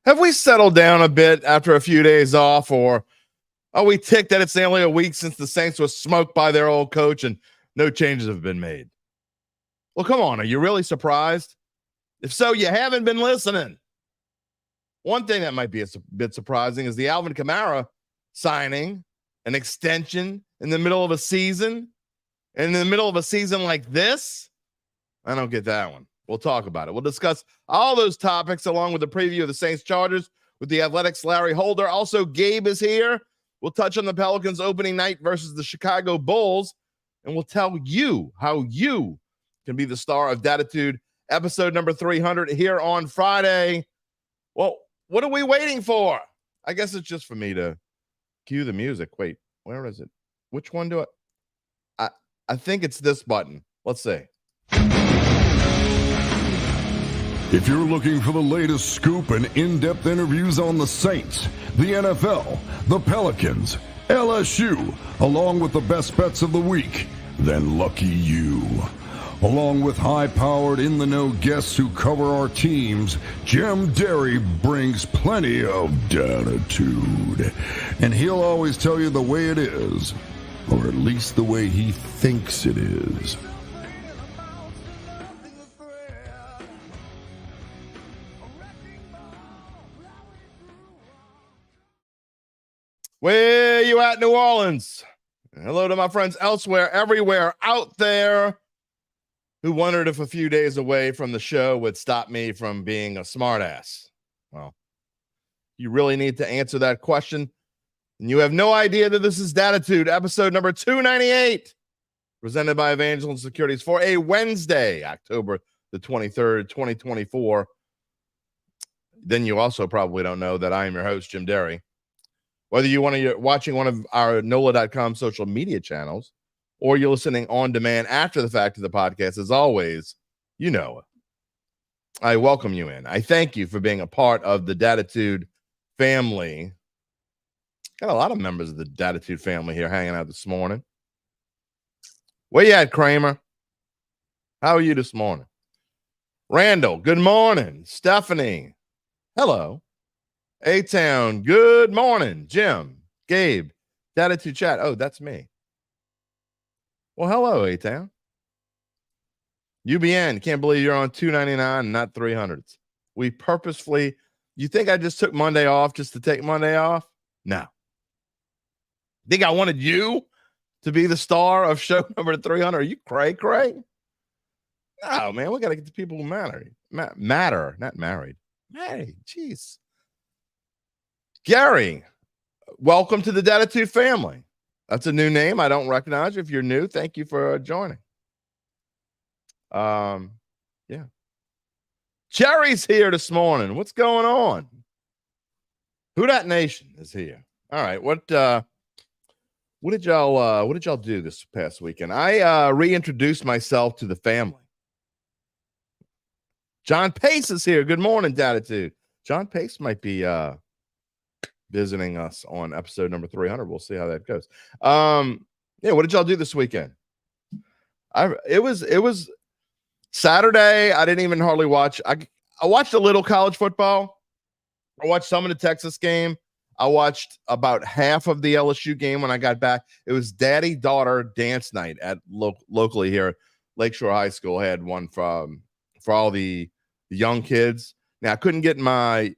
Have we settled down a bit after a few days off, or are we ticked that it's only a week since the Saints was smoked by their old coach and no changes have been made? Well, come on. Are you really surprised? If so, you haven't been listening. One thing that might be a bit surprising is the Alvin Kamara signing an extension in the middle of a season. And in the middle of a season like this, I don't get that one. We'll talk about it. We'll discuss all those topics along with the preview of the Saints Chargers with the Athletics' Larry Holder. Also, Gabe is here. We'll touch on the Pelicans opening night versus the Chicago Bulls, and we'll tell you how you can be the star of Dattitude episode number 300 here on Friday. Well, what are we waiting for? I guess it's just for me to cue the music. Wait, where is it? Which one do I think it's this button. Let's see. If you're looking for the latest scoop and in-depth interviews on the Saints, the NFL, the Pelicans, LSU, along with the best bets of the week, then lucky you. Along with high-powered, in-the-know guests who cover our teams, Jim Derry brings plenty of Dattitude. And he'll always tell you the way it is, or at least the way he thinks it is. Where you at, New Orleans? Hello to my friends elsewhere, everywhere out there who wondered if a few days away from the show would stop me from being a smartass. Well, you really need to answer that question. And you have no idea that this is Dattitude, episode number 298, presented by Evangeline Securities for a Wednesday, October the 23rd, 2024. Then you also probably don't know that I am your host, Jim Derry. Whether you're watching one of our NOLA.com social media channels or you're listening on demand after the fact of the podcast, as always, you know, I welcome you in. I thank you for being a part of the Dattitude family. Got a lot of members of the Dattitude family here hanging out this morning. Where you at, Kramer? How are you this morning? Randall, good morning. Stephanie, hello. A-Town, good morning. Jim, Gabe, Dattitude chat. Oh, that's me. Well, hello, A-Town. UBN, can't believe you're on 299 and not 300s. We purposefully, you think I just took Monday off just to take Monday off? No. Think I wanted you to be the star of show number 300? Are you cray? No, man, we got to get the people who matter. Matter, not married. Married, jeez. Gary, welcome to the Dattitude family. That's a new name. I don't recognize you. If you're new, thank you for joining. Yeah. Jerry's here this morning. What's going on? Who Dat Nation is here. All right. What did y'all do this past weekend? I reintroduced myself to the family. John Pace is here. Good morning, Dattitude. John Pace might be visiting us on episode number 300. We'll see how that goes. Yeah, what did y'all do this weekend? It was Saturday. I didn't even hardly watch. I watched a little college football. I watched some of the Texas game. I watched about half of the LSU game when I got back. It was daddy-daughter dance night at locally here. Lakeshore High School had one for all the young kids. Now, I couldn't get my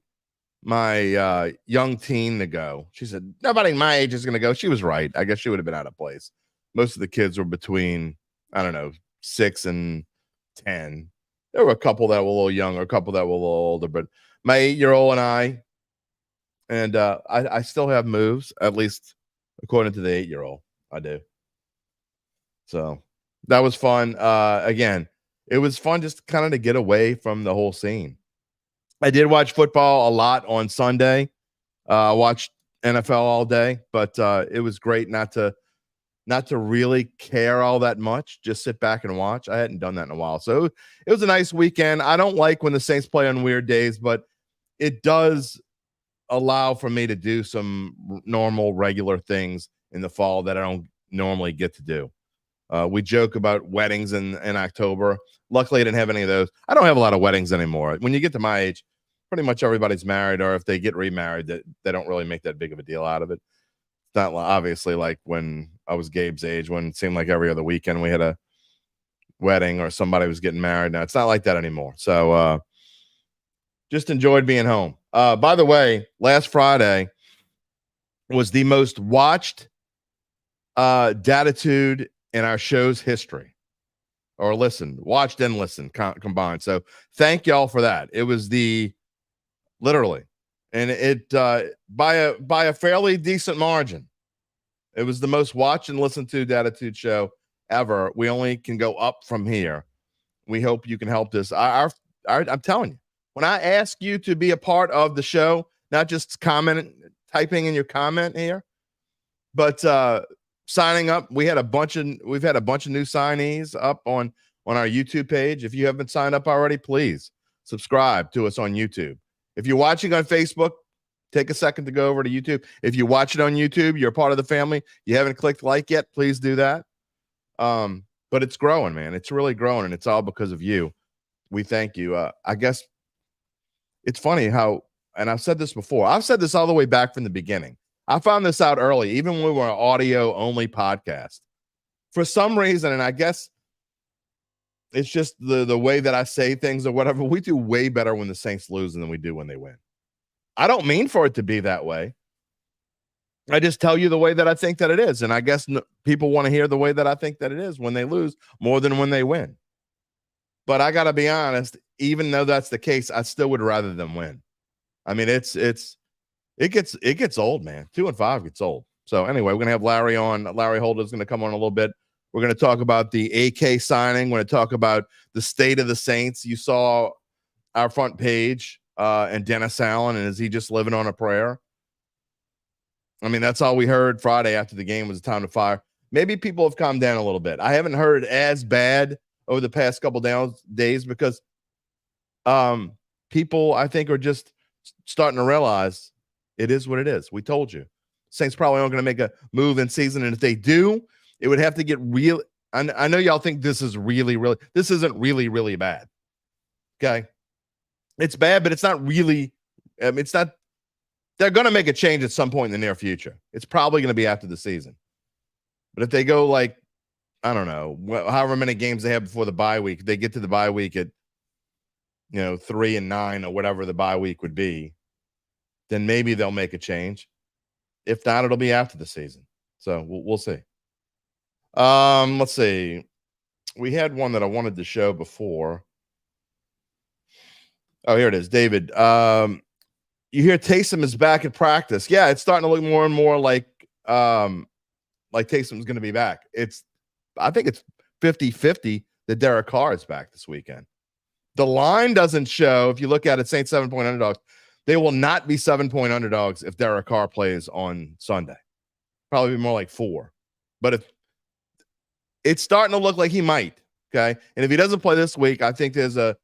young teen to go. She said, nobody my age is going to go. She was right. I guess she would have been out of place. Most of the kids were between, 6 and 10. There were a couple that were a little younger, a couple that were a little older, but my 8-year-old and I still have moves, at least according to the 8-year-old. I do. So that was fun. Again, it was fun just kind of to get away from the whole scene. I did watch football a lot on Sunday. I watched NFL all day, but it was great not to really care all that much. Just sit back and watch. I hadn't done that in a while. So it was a nice weekend. I don't like when the Saints play on weird days, but it does allow for me to do some normal, regular things in the fall that I don't normally get to do. We joke about weddings in October. Luckily, I didn't have any of those. I don't have a lot of weddings anymore. When you get to my age, pretty much everybody's married, or if they get remarried, that they don't really make that big of a deal out of it. It's not obviously like when I was Gabe's age, when it seemed like every other weekend we had a wedding or somebody was getting married. Now it's not like that anymore. So just enjoyed being home. By the way, last Friday was the most watched Dattitude in our show's history, or watched and listened combined. So thank y'all for that. It was literally, and it by a fairly decent margin. It was the most watched and listened to Dattitude show ever. We only can go up from here. We hope you can help this. I'm telling you, when I ask you to be a part of the show, not just typing in your comment here, but signing up. We've had a bunch of new signees up on our YouTube page. If you haven't signed up already, please subscribe to us on YouTube. If you're watching on Facebook, take a second to go over to YouTube. If you watch it on YouTube, you're a part of the family. You haven't clicked like yet, please do that. But it's growing, man. It's really growing, and it's all because of you. We thank you. I guess it's funny how, and I've said this before, I've said this all the way back from the beginning. I found this out early, even when we were an audio-only podcast. For some reason, and I guess it's just the way that I say things or whatever, we do way better when the Saints lose than we do when they win. I don't mean for it to be that way. I just tell you the way that I think that it is. And I guess people want to hear the way that I think that it is when they lose more than when they win. But I got to be honest, even though that's the case, I still would rather them win. I mean, it gets old, man. 2-5 gets old. So anyway, we're going to have Larry on. Larry Holder's going to come on a little bit. We're going to talk about the AK signing. We're going to talk about the state of the Saints. You saw our front page and Dennis Allen, and is he just living on a prayer? I mean, that's all we heard Friday after the game was time to fire. Maybe people have calmed down a little bit. I haven't heard as bad over the past couple days because people, I think, are just starting to realize it is what it is. We told you. Saints probably aren't going to make a move in season, and if they do, it would have to get real. I know y'all think this is this isn't really bad. Okay. It's bad, but it's not really, it's not, they're going to make a change at some point in the near future. It's probably going to be after the season. But if they go like, I don't know, however many games they have before the bye week, they get to the bye week at, 3-9 or whatever the bye week would be, then maybe they'll make a change. If not, it'll be after the season. So we'll see. Let's see. We had one that I wanted to show before. Oh, here it is. David, you hear Taysom is back at practice. Yeah, it's starting to look more and more like Taysom's going to be back. I think it's 50-50 that Derek Carr is back this weekend. The line doesn't show. If you look at it, Saints 7-point underdogs. They will not be 7-point underdogs if Derek Carr plays on Sunday. Probably be more like 4. But if it's starting to look like he might, okay? And if he doesn't play this week, I think there's a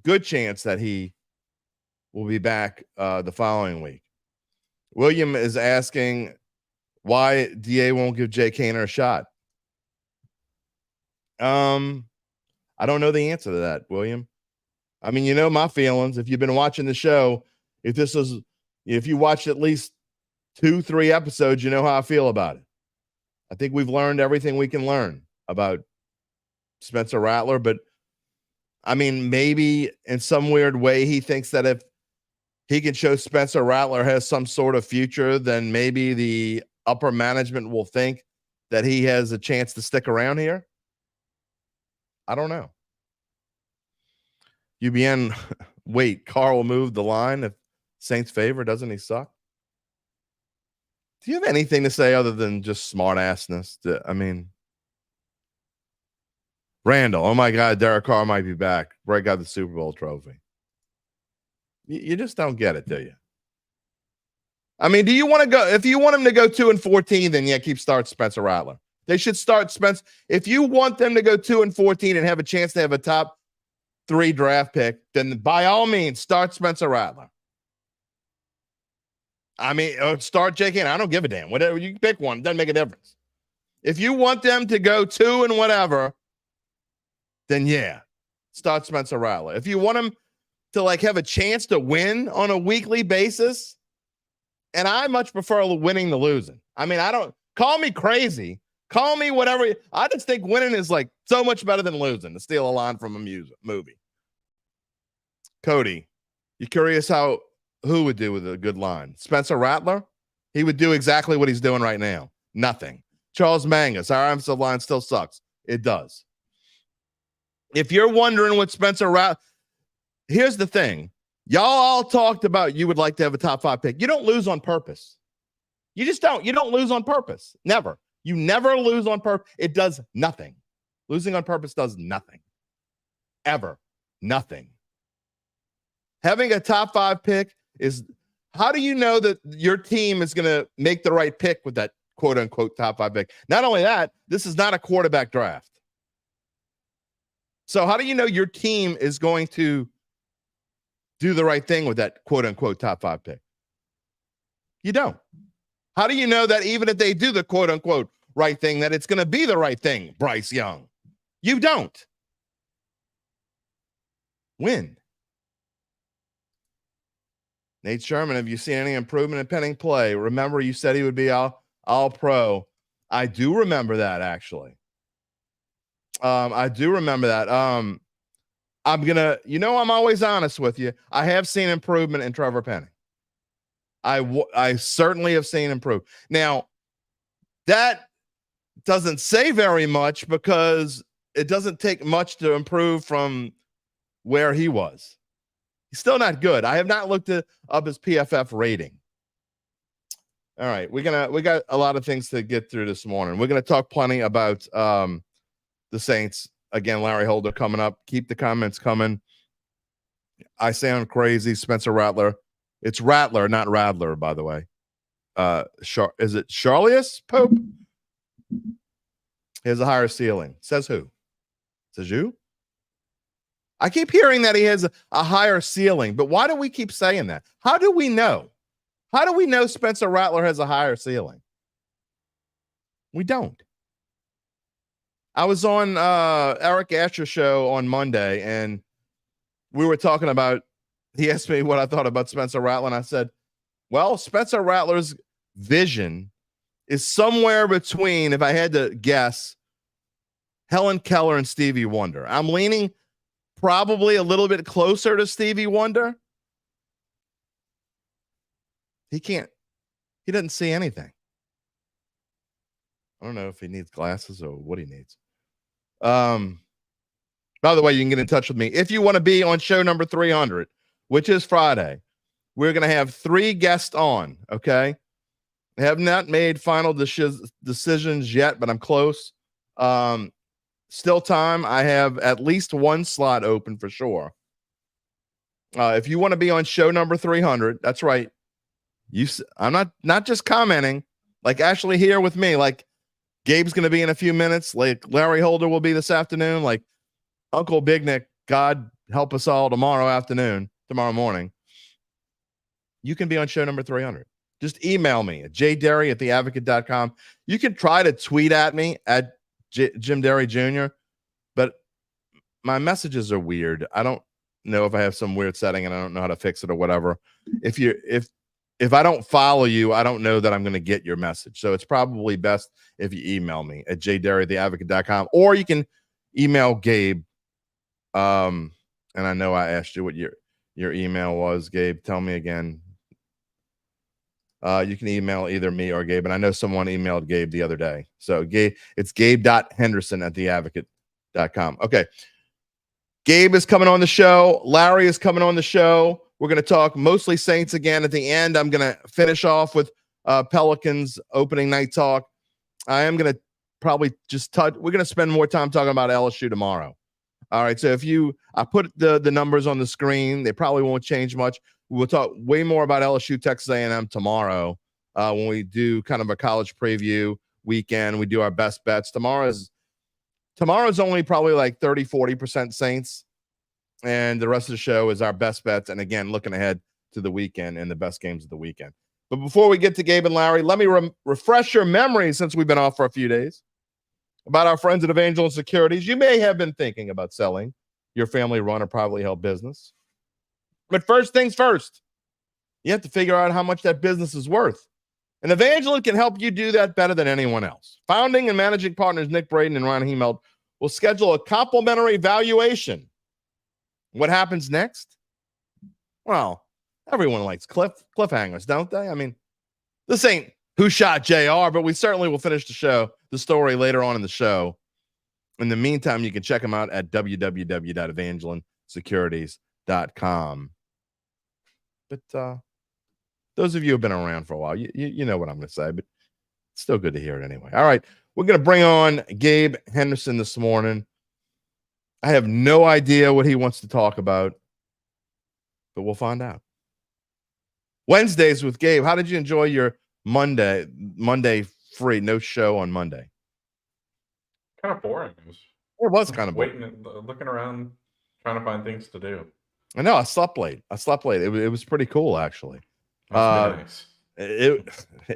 good chance that he will be back the following week. William is asking why DA won't give Jay Kaner a shot. I don't know the answer to that, William. I mean, you know my feelings. If you've been watching the show, if you watched at least 2-3 episodes, you know how I feel about it. I think we've learned everything we can learn about Spencer Rattler, but I mean, maybe in some weird way, he thinks that if he can show Spencer Rattler has some sort of future, then maybe the upper management will think that he has a chance to stick around here. I don't know. UBN, wait, Carr will move the line if Saints favor. Doesn't he suck? Do you have anything to say other than just smart assness? I mean, Randall, oh my God, Derek Carr might be back. Break out the Super Bowl trophy. You just don't get it, do you? I mean, do you want to go? If you want him to go 2-14, then yeah, start Spencer Rattler. They should start Spence. If you want them to go 2-14 and have a chance to have a top 3 draft pick, then by all means, start Spencer Rattler. I mean, start J.K. I don't give a damn. Whatever you pick one, it doesn't make a difference. If you want them to go 2 and whatever, then yeah, start Spencer Rattler. If you want him to like have a chance to win on a weekly basis. And I much prefer winning than losing. I mean, call me crazy. Call me whatever. I just think winning is like so much better than losing, to steal a line from a movie. Cody, you curious who would do with a good line? Spencer Rattler? He would do exactly what he's doing right now. Nothing. Charles Mangus, our offensive line still sucks. It does. If you're wondering what Spencer Rattler, here's the thing. Y'all all talked about you would like to have a top 5 pick. You don't lose on purpose. You just don't. You don't lose on purpose. Never. You never lose on purpose. It does nothing. Losing on purpose does nothing. Ever. Nothing. Having a top 5 pick is, how do you know that your team is going to make the right pick with that quote unquote top 5 pick? Not only that, this is not a quarterback draft. So how do you know your team is going to do the right thing with that quote unquote top 5 pick? You don't. How do you know that even if they do the quote unquote right thing, that it's going to be the right thing, Bryce Young? You don't. Win. Nate Sherman, have you seen any improvement in Penning play? Remember, you said he would be all pro. I do remember that, actually. I do remember that. I'm always honest with you. I have seen improvement in Trevor Penning. I certainly have seen improvement. Now, that doesn't say very much because it doesn't take much to improve from where he was. He's still not good. I have not looked up his PFF rating. All right, we got a lot of things to get through this morning. We're gonna talk plenty about the Saints. Again, Larry Holder coming up. Keep the comments coming. I sound crazy. Spencer Rattler. It's Rattler, not Radler, by the way. Is it Charlius Pope? He has a higher ceiling. Says who? Says you? I keep hearing that he has a higher ceiling, but why do we keep saying that? How do we know? How do we know Spencer Rattler has a higher ceiling? We don't. I was on Eric Asher's show on Monday, and we were talking about, he asked me what I thought about Spencer Rattler, and I said, well, Spencer Rattler's vision is somewhere between, if I had to guess, Helen Keller and Stevie Wonder. I'm leaning probably a little bit closer to Stevie Wonder. He doesn't see anything. I don't know if he needs glasses or what he needs. By the way, you can get in touch with me if you want to be on show number 300, which is Friday. We're going to have 3 guests on. Okay. I have not made final decisions yet, but I'm close. Still time. I have at least 1 slot open for sure. If you want to be on show number 300, that's right. I'm not just commenting, like actually here with me, like Gabe's going to be in a few minutes, like Larry Holder will be this afternoon, like Uncle Big Nick, God help us all, tomorrow morning. You can be on show number 300. Just email me at jderry@theadvocate.com. You can try to tweet at me at Jim Derry Jr., but my messages are weird. I don't know if I have some weird setting and I don't know how to fix it or whatever. If I don't follow you, I don't know that I'm going to get your message. So it's probably best if you email me at jderry@theadvocate.com, or you can email Gabe. And I know I asked you what your email was, Gabe. Tell me again. You can email either me or Gabe, and I know someone emailed Gabe the other day. So Gabe, it's gabe.henderson@theadvocate.com. Okay. Gabe is coming on the show. Larry is coming on the show. We're going to talk mostly Saints again. At the end, I'm going to finish off with Pelicans opening night talk. I am going to probably just we're going to spend more time talking about LSU tomorrow. All right. So I put the numbers on the screen. They probably won't change much. We'll talk way more about LSU, Texas A&M tomorrow when we do kind of a college preview weekend. We do our best bets. Tomorrow's only probably like 30-40% Saints, and the rest of the show is our best bets. And again, looking ahead to the weekend and the best games of the weekend. But before we get to Gabe and Larry, let me refresh your memory, since we've been off for a few days, about our friends at Evangel Securities. You may have been thinking about selling your family-run or privately held business. But first things first, you have to figure out how much that business is worth. And Evangeline can help you do that better than anyone else. Founding and managing partners Nick Braden and Ryan Hemeld will schedule a complimentary valuation. What happens next? Well, everyone likes cliffhangers, don't they? I mean, this ain't Who Shot JR, but we certainly will finish the story later on in the show. In the meantime, you can check them out at www.evangelinesecurities.com. But those of you who have been around for a while, you know what I'm going to say, but it's still good to hear it anyway. All right, we're going to bring on Gabe Henderson this morning. I have no idea what he wants to talk about, but we'll find out. Wednesdays with Gabe. How did you enjoy your Monday free? No show on Monday. Kind of boring. It was kind of boring. Waiting, looking around, trying to find things to do. I know. I slept late. It was pretty cool, actually. Nice. It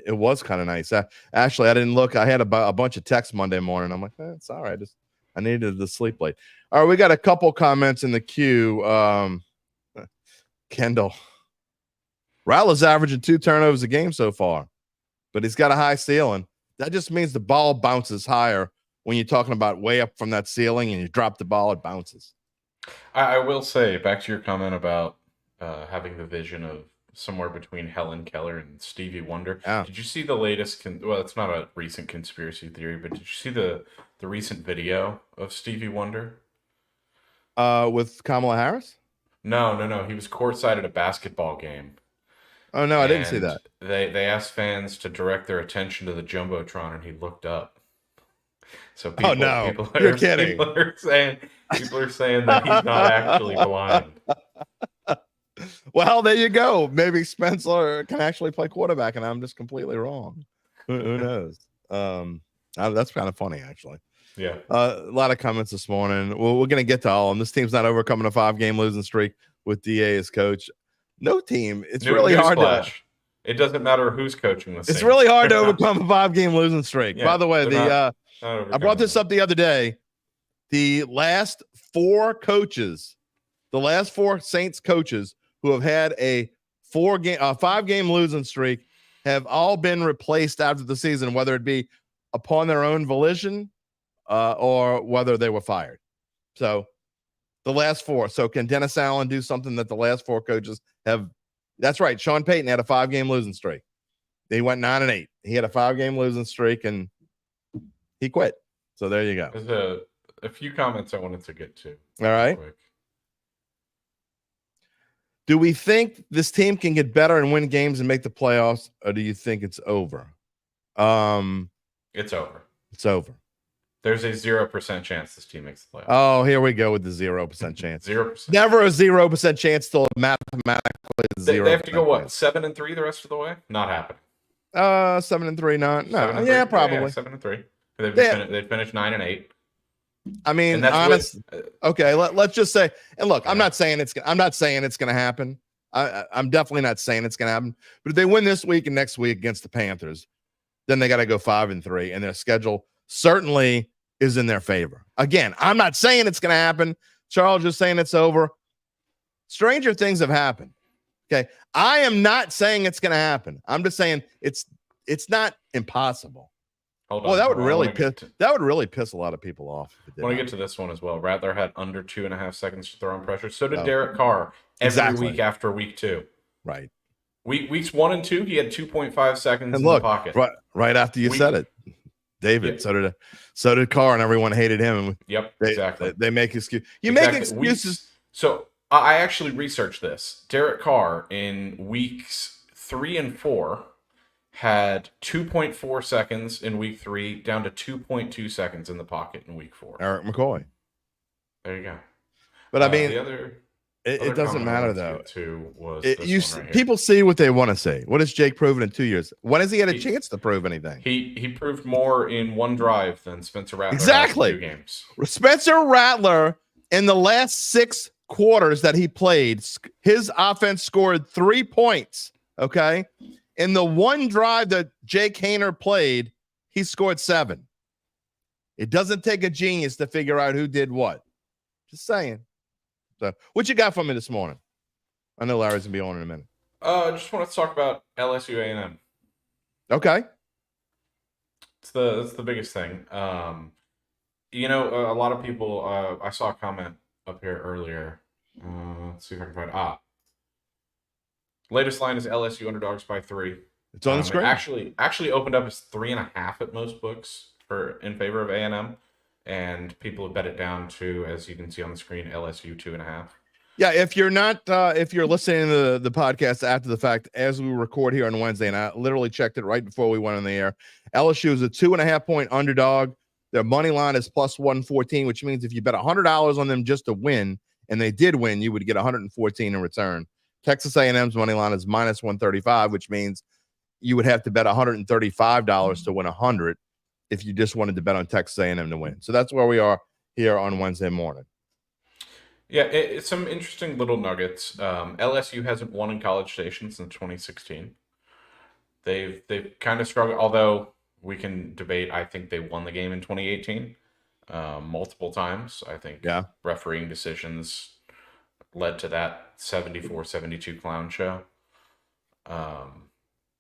was kind of nice. Actually, I didn't look. I had a bunch of texts Monday morning. I'm like, it's all right. I needed to sleep late. All right, we got a couple comments in the queue. Kendall. Rattler's averaging 2 turnovers a game so far, but he's got a high ceiling. That just means the ball bounces higher when you're talking about way up from that ceiling and you drop the ball, it bounces. I will say, back to your comment about having the vision of somewhere between Helen Keller and Stevie Wonder. Yeah. Did you see the latest? Well, it's not a recent conspiracy theory, but did you see the recent video of Stevie Wonder? With Kamala Harris? No. He was courtside at a basketball game. Oh, no, I didn't see that. They asked fans to direct their attention to the Jumbotron, and he looked up. So people, you're kidding. People are saying that he's not actually blind. Well, there you go. Maybe Spencer can actually play quarterback, and I'm just completely wrong. Who knows? That's kind of funny, actually. Yeah. A lot of comments this morning. Well, we're going to get to all of them. This team's not overcoming a 5-game losing streak with DA as coach. No team. It's really hard to. It doesn't matter who's coaching this. It's really hard to overcome a 5-game losing streak. Yeah, by the way, I brought this up the other day. The last 4 Saints coaches who have had a 5-game losing streak have all been replaced after the season, whether it be upon their own volition or whether they were fired. So the last 4. So can Dennis Allen do something that the last 4 coaches have? That's right. Sean Payton had a 5-game losing streak. He went 9-8. He had a 5-game losing streak and he quit. So there you go. There's a few comments I wanted to get to. All right. Do we think this team can get better and win games and make the playoffs, or do you think it's over? It's over. It's over. There's a 0% chance this team makes the playoffs. Oh, here we go with the 0% chance. 0%. Never a 0% chance till mathematically 0%. They have to go what? 7-3 the rest of the way? Not happening. 7-3, not. No. 7-3. Yeah, probably. Yeah, 7-3. They've finished 9-8. I mean, honest. Okay, let's just say. And look, I'm not saying it's going to happen. I'm definitely not saying it's going to happen. But if they win this week and next week against the Panthers, then they got to go 5-3, and their schedule certainly is in their favor. Again, I'm not saying it's going to happen. Charles just saying it's over. Stranger things have happened. Okay, I am not saying it's going to happen. I'm just saying it's not impossible. Well, that would really piss a lot of people off. I want to get to this one as well. Rattler had under 2.5 seconds to throw on pressure. So did Derek Carr every week after week 2. Right. Weeks 1 and 2, he had 2.5 seconds in the pocket. Right after you said it, David. Yeah. So did Carr, and everyone hated him. Exactly. They make excuses. Make excuses. So I actually researched this. Derek Carr in weeks 3 and 4 had 2.4 seconds in week 3, down to 2.2 seconds in the pocket in week 4. Eric McCoy. There you go. But I mean, it doesn't matter though. People see what they want to see. What has Jake proven in 2 years? When has he had a chance to prove anything? He proved more in 1 drive than Spencer Rattler. Exactly. In 2 games. Spencer Rattler in the last 6 quarters that he played, his offense scored 3 points. Okay. In the 1 drive that Jake Haener played, he scored 7. It doesn't take a genius to figure out who did what. Just saying. So, what you got for me this morning? I know Larry's gonna be on in a minute. I just want to talk about LSU A&M. Okay. It's the biggest thing. A lot of people. I saw a comment up here earlier. Let's see if I can find. Latest line is LSU underdogs by 3. It's on the screen. It actually opened up as 3.5 at most books in favor of A&M, and people have bet it down to, as you can see on the screen, LSU 2.5. Yeah, if you're listening to the podcast after the fact, as we record here on Wednesday, and I literally checked it right before we went on the air, LSU is a 2.5-point underdog. Their money line is plus 114, which means if you bet $100 on them just to win, and they did win, you would get 114 in return. Texas A&M's money line is minus 135, which means you would have to bet $135 to win 100 if you just wanted to bet on Texas A&M to win. So that's where we are here on Wednesday morning. Yeah, it's some interesting little nuggets. LSU hasn't won in College Station since 2016. They've kind of struggled, although we can debate. I think they won the game in 2018 multiple times. I think refereeing decisions led to that 74-72 clown show.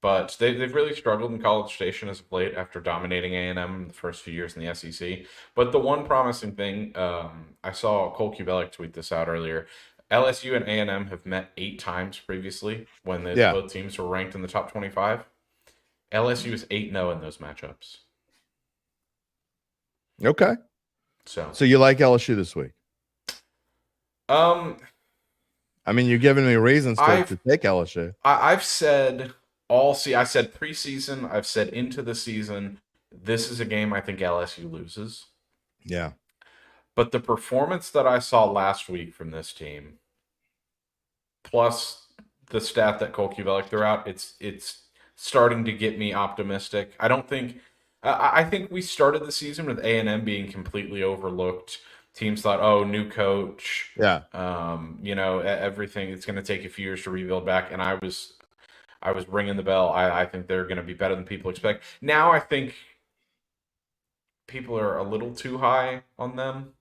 But they've really struggled in College Station as of late after dominating A&M in the first few years in the SEC. But the one promising thing, I saw Cole Kubelic tweet this out earlier. LSU and A&M have met 8 times previously when both teams were ranked in the top 25. LSU is 8-0 in those matchups. Okay. So you like LSU this week? I mean, you're giving me reasons to take LSU. I've said I said preseason, I've said into the season, this is a game I think LSU loses. Yeah. But the performance that I saw last week from this team, plus the stat that Cole Kubelic threw out, it's starting to get me optimistic. I think we started the season with A&M being completely overlooked. Teams thought, oh, new coach. Yeah. Everything, it's going to take a few years to rebuild back. And I was ringing the bell. I think they're going to be better than people expect. Now I think people are a little too high on them.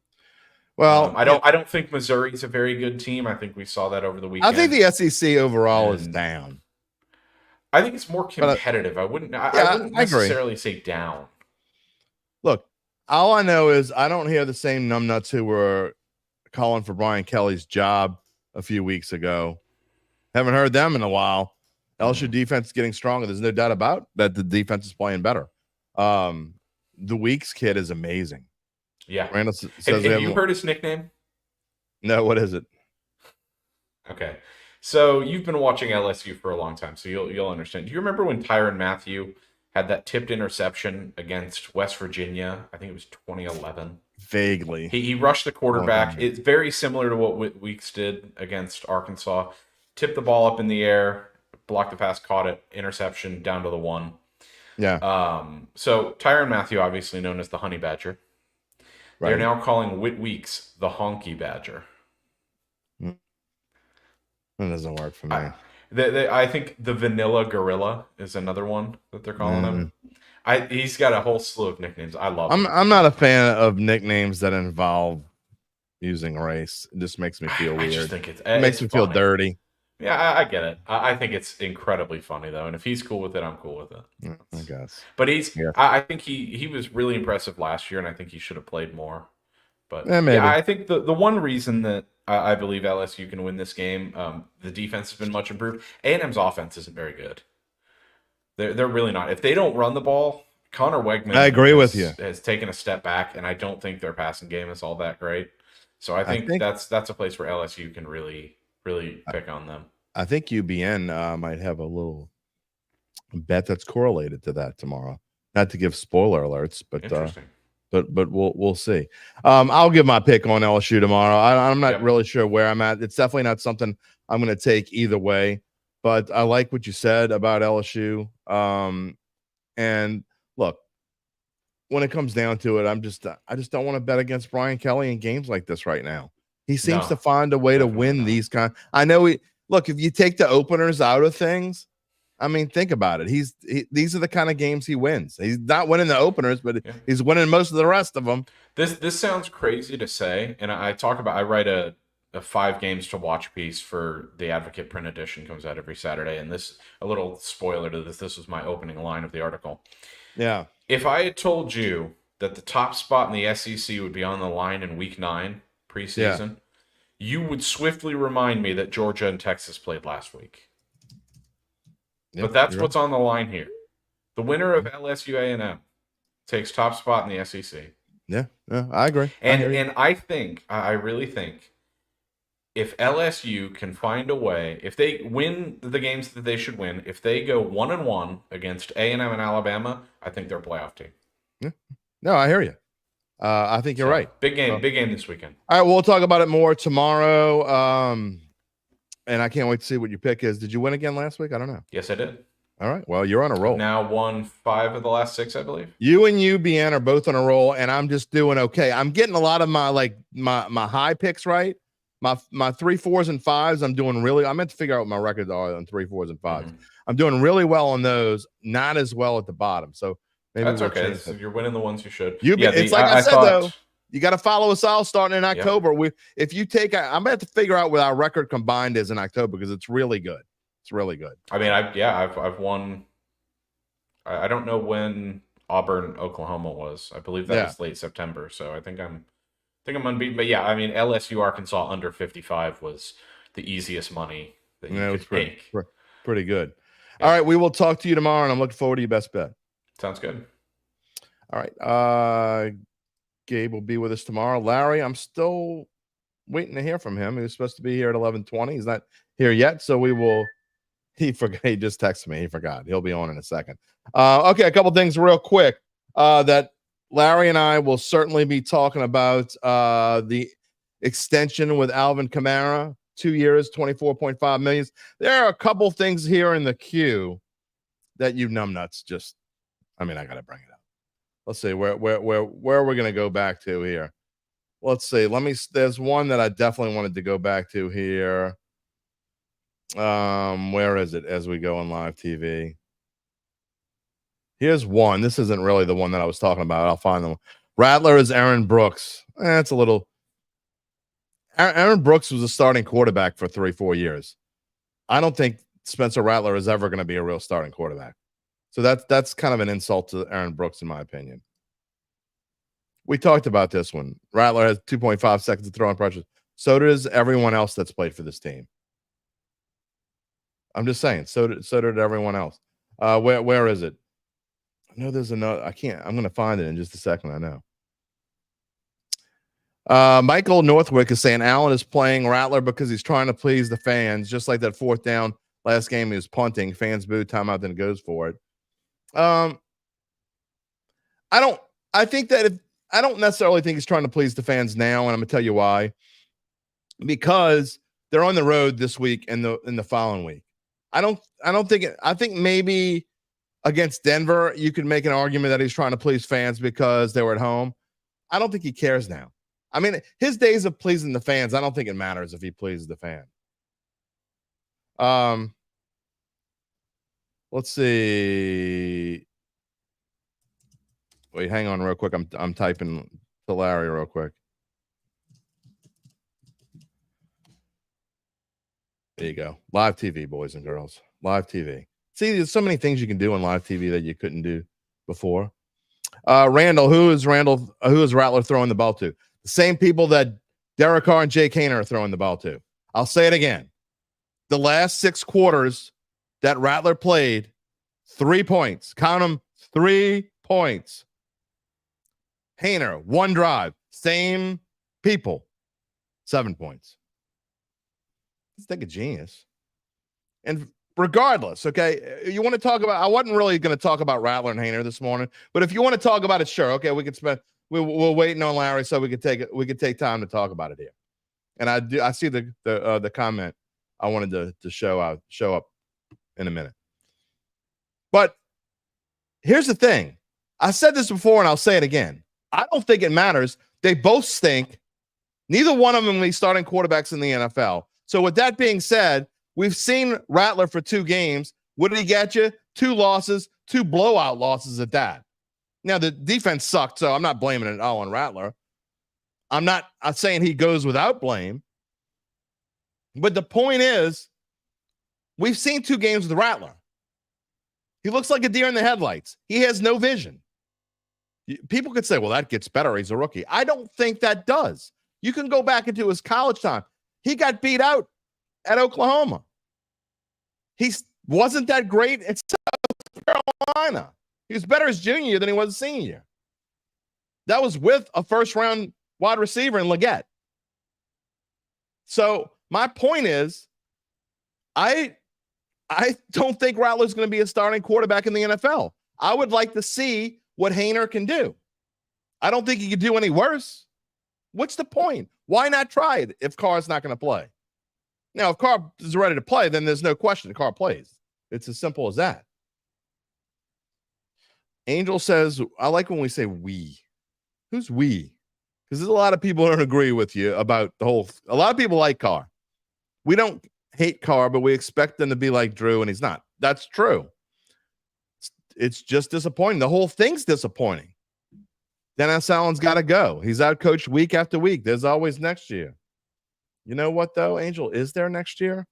Well, I don't think Missouri's a very good team. I think we saw that over the weekend. I think the SEC overall is down. I think it's more competitive. I wouldn't necessarily say down. Look, all I know is I don't hear the same numbnuts who were calling for Brian Kelly's job a few weeks ago. Haven't heard them in a while. LSU defense is getting stronger. There's no doubt about that. The defense is playing better. The Weeks kid is amazing. Yeah. Randall says have you heard his nickname? No, what is it? Okay. So you've been watching LSU for a long time, so you'll understand. Do you remember when Tyrann Mathieu had that tipped interception against West Virginia? I think it was 2011. Vaguely. He rushed the quarterback. It's very similar to what Weeks did against Arkansas. Tipped the ball up in the air, blocked the pass, caught it, interception down to the 1. Yeah. So Tyrann Mathieu, obviously known as the Honey Badger. Right. They're now calling Whit Weeks the Honky Badger. That doesn't work for me. I think the Vanilla Gorilla is another one that they're calling him. He's got a whole slew of nicknames. I love him. I'm not a fan of nicknames that involve using race. It just makes me feel weird. I just think it makes me feel dirty. Yeah, I get it. I think it's incredibly funny though, and if he's cool with it, I'm cool with it. Yeah, I guess. But I think he was really impressive last year, and I think he should have played more. But maybe. I think the one reason that I believe LSU can win this game, the defense has been much improved. A&M's offense isn't very good. They're really not. If they don't run the ball, Connor Wegman I agree with you. Has taken a step back, and I don't think their passing game is all that great. So I think that's a place where LSU can really pick on them. I think UBN might have a little bet that's correlated to that tomorrow. Not to give spoiler alerts, but interesting. But we'll see. I'll give my pick on LSU tomorrow. I'm not really sure where I'm at. It's definitely not something I'm going to take either way. But I like what you said about LSU. And look, when it comes down to it, I just don't want to bet against Brian Kelly in games like this right now. He seems to find a way to win these kind. I know look, if you take the openers out of things, I mean, think about it. These are the kind of games he wins. He's not winning the openers, but he's winning most of the rest of them. This sounds crazy to say, and I write a a 5 games to watch piece for the Advocate print edition comes out every Saturday. And this, a little spoiler to this, this was my opening line of the article. Yeah. If I had told you that the top spot in the SEC would be on the line in week 9 preseason, you would swiftly remind me that Georgia and Texas played last week. But that's what's on the line here. The winner of LSU A&M takes top spot in the SEC. Yeah, I agree. And I really think if LSU can find a way, if they win the games that they should win, if they go 1-1 against A&M and Alabama, I think they're a playoff team. Yeah. No, I hear you. I think you're right. Big game this weekend. All right, we'll talk about it more tomorrow. And I can't wait to see what your pick is. Did you win again last week? I don't know. Yes, I did. All right. Well, you're on a roll. I've now won 5 of the last 6, I believe. You and UBN are both on a roll, and I'm just doing okay. I'm getting a lot of my high picks right. My 3, 4s, and 5s. I'm doing really. I meant to figure out what my records are on 3, 4s, and 5s. Mm-hmm. I'm doing really well on those. Not as well at the bottom. So maybe that's okay. So you're winning the ones you should. It's like I said though. You got to follow us all starting in October. Yeah. If you take, I'm going to have to figure out what our record combined is in October because it's really good. It's really good. I mean, I've won. I don't know when Auburn, Oklahoma was. I believe that was late September. So I think I'm unbeaten. But yeah, I mean, LSU Arkansas under 55 was the easiest money that you could make. Pretty good. Yeah. All right, we will talk to you tomorrow, and I'm looking forward to your best bet. Sounds good. All right. Gabe will be with us tomorrow. Larry, I'm still waiting to hear from him. He was supposed to be here at 11:20. He's not here yet, so we will. He forgot. He just texted me. He forgot. He'll be on in a second. Okay, a couple things real quick that Larry and I will certainly be talking about the extension with Alvin Kamara, 2 years, $24.5 million. There are a couple things here in the queue that you numbnuts just. I mean, I got to bring it up. Let's see where we're going to go back to here. Let's see. There's one that I definitely wanted to go back to here. Where is it as we go on live TV? Here's one. This isn't really the one that I was talking about. I'll find them. Rattler is Aaron Brooks. It's a little. Aaron Brooks was a starting quarterback for 3-4 years. I don't think Spencer Rattler is ever going to be a real starting quarterback. So that's kind of an insult to Aaron Brooks, in my opinion. We talked about this one. Rattler has 2.5 seconds to throw in pressure. So does everyone else that's played for this team. I'm just saying. So did everyone else. Where is it? I know there's another. I can't. I'm going to find it in just a second. I know. Michael Northwick is saying Allen is playing Rattler because he's trying to please the fans, just like that 4th down last game he was punting. Fans boo, timeout, then goes for it. I don't necessarily think he's trying to please the fans now, and I'm gonna tell you why. Because they're on the road this week and in the following week. I think maybe against Denver, you could make an argument that he's trying to please fans because they were at home. I don't think he cares now. I mean, his days of pleasing the fans, I don't think it matters if he pleases the fan. Let's see. Wait, hang on real quick. I'm typing to Larry real quick. There you go. Live TV, boys and girls. Live TV. See, there's so many things you can do on live TV that you couldn't do before. Randall, who is Rattler throwing the ball to? The same people that Derek Carr and Jake Haener are throwing the ball to. I'll say it again. The last 6 quarters that Rattler played, 3 points. Count them, 3 points. Haener, 1 drive. Same people, 7 points. Let's think of genius. And regardless, okay, you want to talk about, I wasn't really going to talk about Rattler and Haener this morning, but if you want to talk about it, sure. Okay, we could spend, we're waiting on Larry so we could take time to talk about it here. And I see the comment I wanted to show up in a minute. But here's the thing. I said this before and I'll say it again. I don't think it matters. They both stink. Neither one of them are starting quarterbacks in the NFL. So with that being said, we've seen Rattler for 2 games. What did he get you? 2 losses, 2 blowout losses at that. Now, the defense sucked, so I'm not blaming it all on Rattler. I'm not saying he goes without blame. But the point is, we've seen 2 games with Rattler. He looks like a deer in the headlights. He has no vision. People could say, well, that gets better. He's a rookie. I don't think that does. You can go back into his college time. He got beat out at Oklahoma. He wasn't that great at South Carolina. He was better as junior year than he was as senior year. That was with a first-round wide receiver in Leggett. So my point is, I don't think Rattler's going to be a starting quarterback in the NFL. I would like to see what Haener can do. I don't think he could do any worse. What's the point? Why not try it if Carr's not going to play? Now, if Carr is ready to play, then there's no question Carr plays. It's as simple as that. Angel says, I like when we say we. Who's we? Because there's a lot of people who don't agree with you about the whole. A lot of people like Carr. We don't hate Carr, but we expect him to be like Drew, and he's not. That's true. It's just disappointing. The whole thing's disappointing. Dennis Allen's got to go. He's outcoached week after week. There's always next year. You know what, though, Angel? Is there next year?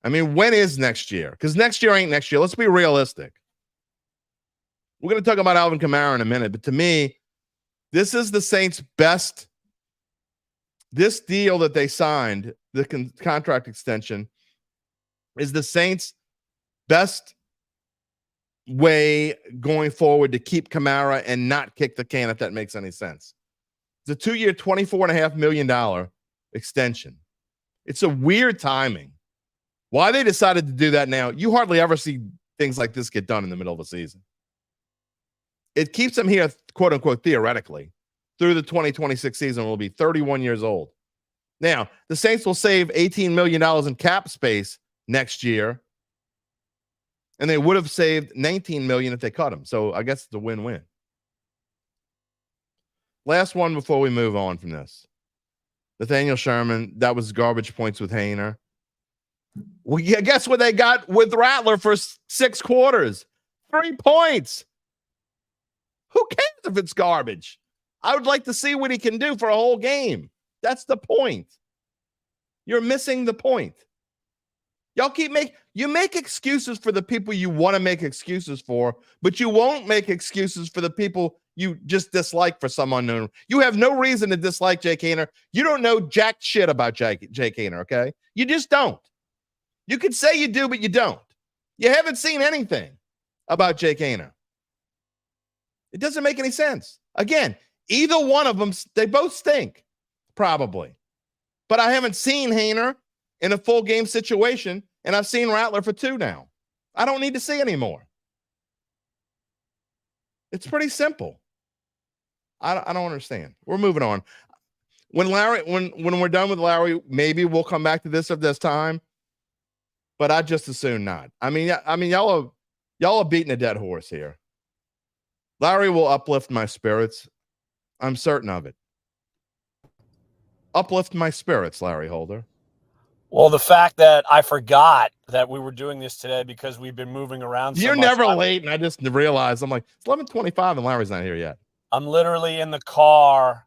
I mean, when is next year? Because next year ain't next year. Let's be realistic. We're going to talk about Alvin Kamara in a minute, but to me, this is the Saints' best. This deal that they signed, the contract extension, is the Saints' best way going forward to keep Kamara and not kick the can, if that makes any sense. It's a 2-year, $24.5 million extension. It's a weird timing. Why they decided to do that now, you hardly ever see things like this get done in the middle of the season. It keeps them here, quote unquote, theoretically, through the 2026 season. Will be 31 years old. Now, the Saints will save $18 million in cap space next year, and they would have saved $19 million if they cut him. So I guess it's a win-win. Last one before we move on from this. Nathaniel Sherman, that was garbage points with Haener. Well, yeah, guess what they got with Rattler for 6 quarters? 3 points. Who cares if it's garbage? I would like to see what he can do for a whole game. That's the point. You're missing the point. Y'all you make excuses for the people you want to make excuses for, but you won't make excuses for the people you just dislike for some unknown. You have no reason to dislike Jake Haener. You don't know jack shit about Jake Haener, okay? You just don't. You could say you do, but you don't. You haven't seen anything about Jake Haener. It doesn't make any sense. Again, either one of them, they both stink, probably. But I haven't seen Haener in a full game situation, and I've seen Rattler for 2 now. I don't need to see anymore. It's pretty simple. I don't understand. We're moving on. When we're done with Larry, maybe we'll come back to this if there's time. But I just as soon not. I mean, y'all are beating a dead horse here. Larry will uplift my spirits. I'm certain of it. Uplift my spirits, Larry Holder. Well, the fact that I forgot that we were doing this today because we've been moving around so You're much. never late, and I just realized, I'm like, it's 11:25 and Larry's not here yet. I'm literally in the car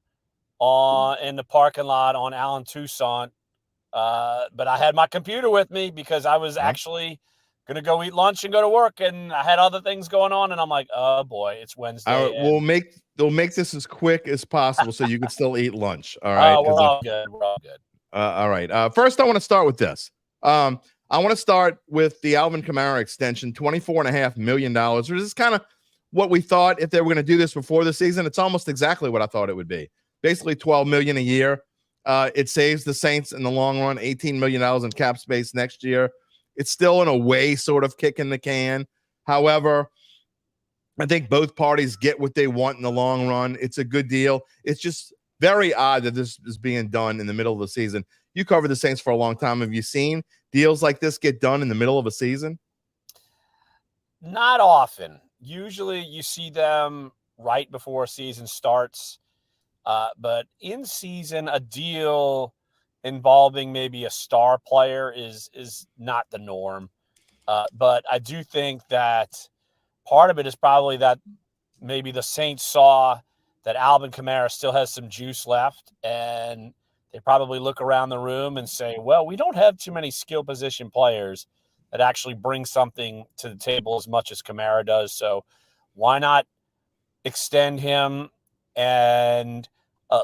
in the parking lot on Allen Toussaint. But I had my computer with me because I was actually going to go eat lunch and go to work, and I had other things going on, and I'm like, oh boy, it's Wednesday. We'll make this as quick as possible so you can still eat lunch. All right. We're all good. We're all good. All right. First, I want to start with this. I want to start with the Alvin Kamara extension, $24.5 million. This is kind of what we thought if they were going to do this before the season. It's almost exactly what I thought it would be. Basically $12 million a year. It saves the Saints in the long run, $18 million in cap space next year. It's still in a way sort of kicking the can. However, I think both parties get what they want in the long run. It's a good deal. It's just very odd that this is being done in the middle of the season. You covered the Saints for a long time. Have you seen deals like this get done in the middle of a season? Not often. Usually you see them right before a season starts. But in season, a deal involving maybe a star player is not the norm. But I do think that part of it is probably that maybe the Saints saw that Alvin Kamara still has some juice left, and They probably look around the room and say, well, we don't have too many skill position players that actually bring something to the table as much as Kamara does. So why not extend him? And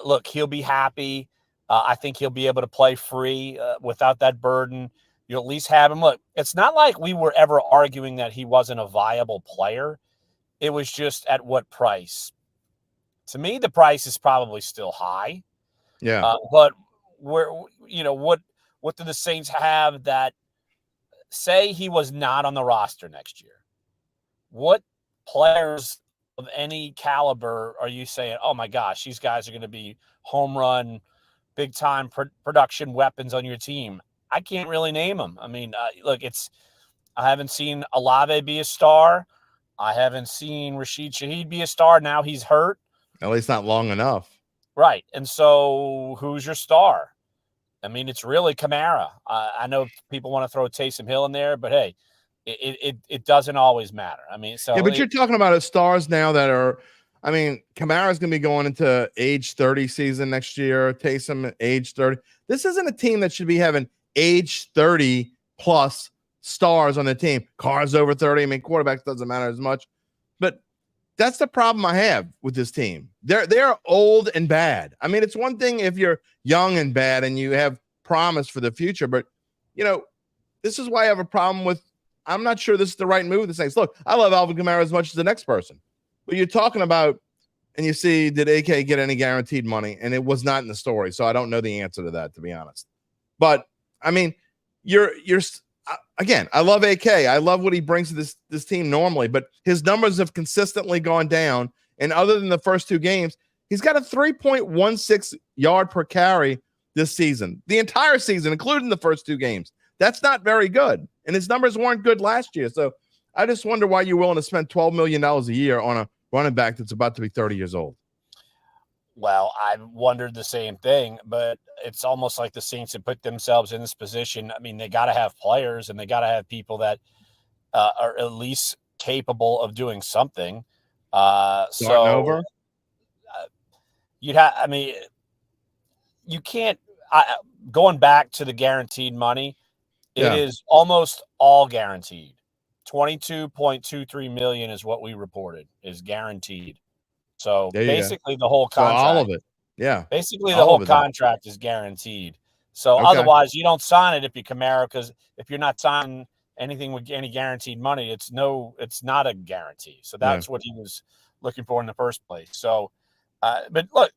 look, he'll be happy. I think he'll be able to play free without that burden. You at least have him. Look, it's not like we were ever arguing that he wasn't a viable player. It was just at what price. To me, the price is probably still high. Yeah. But what do the Saints have that, say he was not on the roster next year? What players of any caliber are you saying, oh my gosh, these guys are going to be home run, big time production weapons on your team? I can't really name them. I mean, look, I haven't seen Olave be a star. I haven't seen Rashid Shaheed be a star. Now he's hurt. At least not long enough. Right. And so who's your star? I mean, it's really Kamara. I know people want to throw Taysom Hill in there, but hey, it doesn't always matter. I mean, so yeah, but you're talking about stars now that are, I mean, Kamara's going to be going into age 30 season next year. Taysom age 30. This isn't a team that should be having age 30 plus stars on the team. Carr's over 30. I mean, quarterbacks doesn't matter as much, but that's the problem I have with this team. They're old and bad. I mean, it's one thing if you're young and bad and you have promise for the future, but this is why I have a problem with. I'm not sure this is the right move. The Saints. Look, I love Alvin Kamara as much as the next person, but you're talking about, and you see, did AK get any guaranteed money? And it was not in the story, so I don't know the answer to that, to be honest. But I mean, you're again, I love AK. I love what he brings to this team normally, but his numbers have consistently gone down. And other than the first two games, he's got a 3.16 yard per carry this season, the entire season, including the first two games. That's not very good. And his numbers weren't good last year. So I just wonder why you're willing to spend $12 million a year on a running back that's about to be 30 years old. Well, I wondered the same thing, but it's almost like the Saints have put themselves in this position. I mean, they got to have players and they got to have people that are at least capable of doing something. Starting over? You can't, going back to the guaranteed money, it is almost all guaranteed. 22.23 million is what we reported is guaranteed. So basically the whole contract, so all of it. Yeah. Basically the whole contract is guaranteed. So otherwise you don't sign it if you're Kamara, because if you're not signing anything with any guaranteed money, it's not a guarantee. So that's what he was looking for in the first place. So, but look,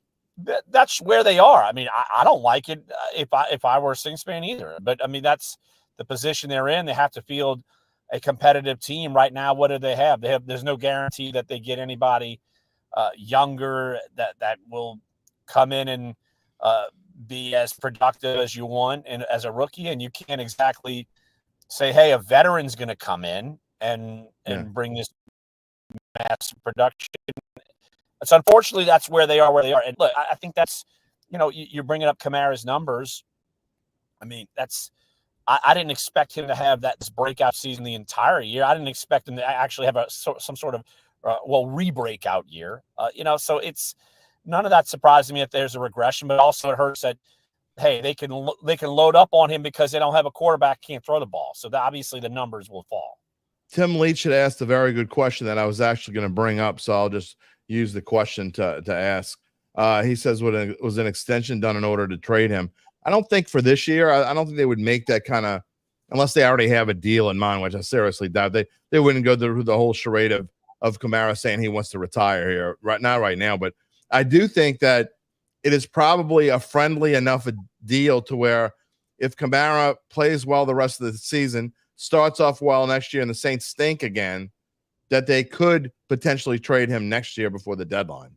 that's where they are. I mean, I don't like it if I were a Saints fan either, but I mean, that's the position they're in. They have to field a competitive team right now. What do they have? There's no guarantee that they get anybody younger that will come in and be as productive as you want and as a rookie. And you can't exactly say, hey, a veteran's going to come in and bring this mass production. So unfortunately, that's where they are. And look, I think that's, you're bringing up Kamara's numbers. I mean, I didn't expect him to have this breakout season the entire year. I didn't expect him to actually have some sort of re-breakout year. So it's none of that surprised me if there's a regression, but also it hurts that, hey, they can load up on him because they don't have a quarterback, can't throw the ball. So obviously the numbers will fall. Tim Leach had asked a very good question that I was actually going to bring up, so I'll just use the question to ask. He says, was an extension done in order to trade him? I don't think for this year. I don't think they would make that kind of, unless they already have a deal in mind, which I seriously doubt. They wouldn't go through the whole charade of Kamara saying he wants to retire here right now. But I do think that it is probably a friendly enough a deal to where if Kamara plays well the rest of the season, starts off well next year, and the Saints stink again, that they could potentially trade him next year before the deadline.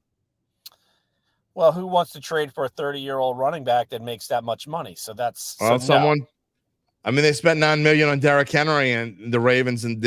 Well, who wants to trade for a 30-year-old running back that makes that much money? So that's someone. I mean, they spent $9 million on Derrick Henry, and the Ravens and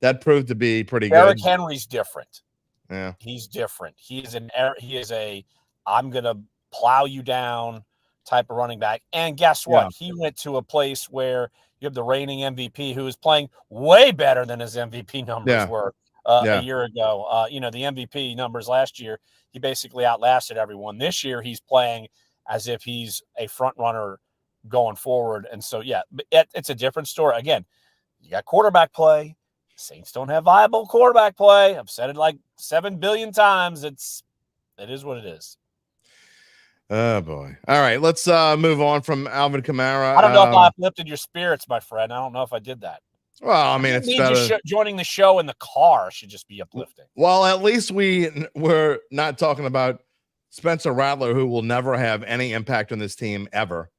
that proved to be pretty good. Derrick Henry's different. Yeah, he's different. He is a I'm gonna plow you down type of running back. And guess what? He went to a place where you have the reigning MVP who is playing way better than his MVP numbers were a year ago. The MVP numbers last year, he basically outlasted everyone. This year, he's playing as if he's a front runner going forward. And so, yeah, it's a different story. Again, you got quarterback play. Saints don't have viable quarterback play. I've said it like 7 billion times. It is what it is. Oh boy. All right, let's move on from Alvin Kamara. I don't know if I uplifted your spirits, my friend. I don't know if I did that. Well, I mean, it's better. Joining the show in the car should just be uplifting. Well, at least we're not talking about Spencer Rattler, who will never have any impact on this team ever.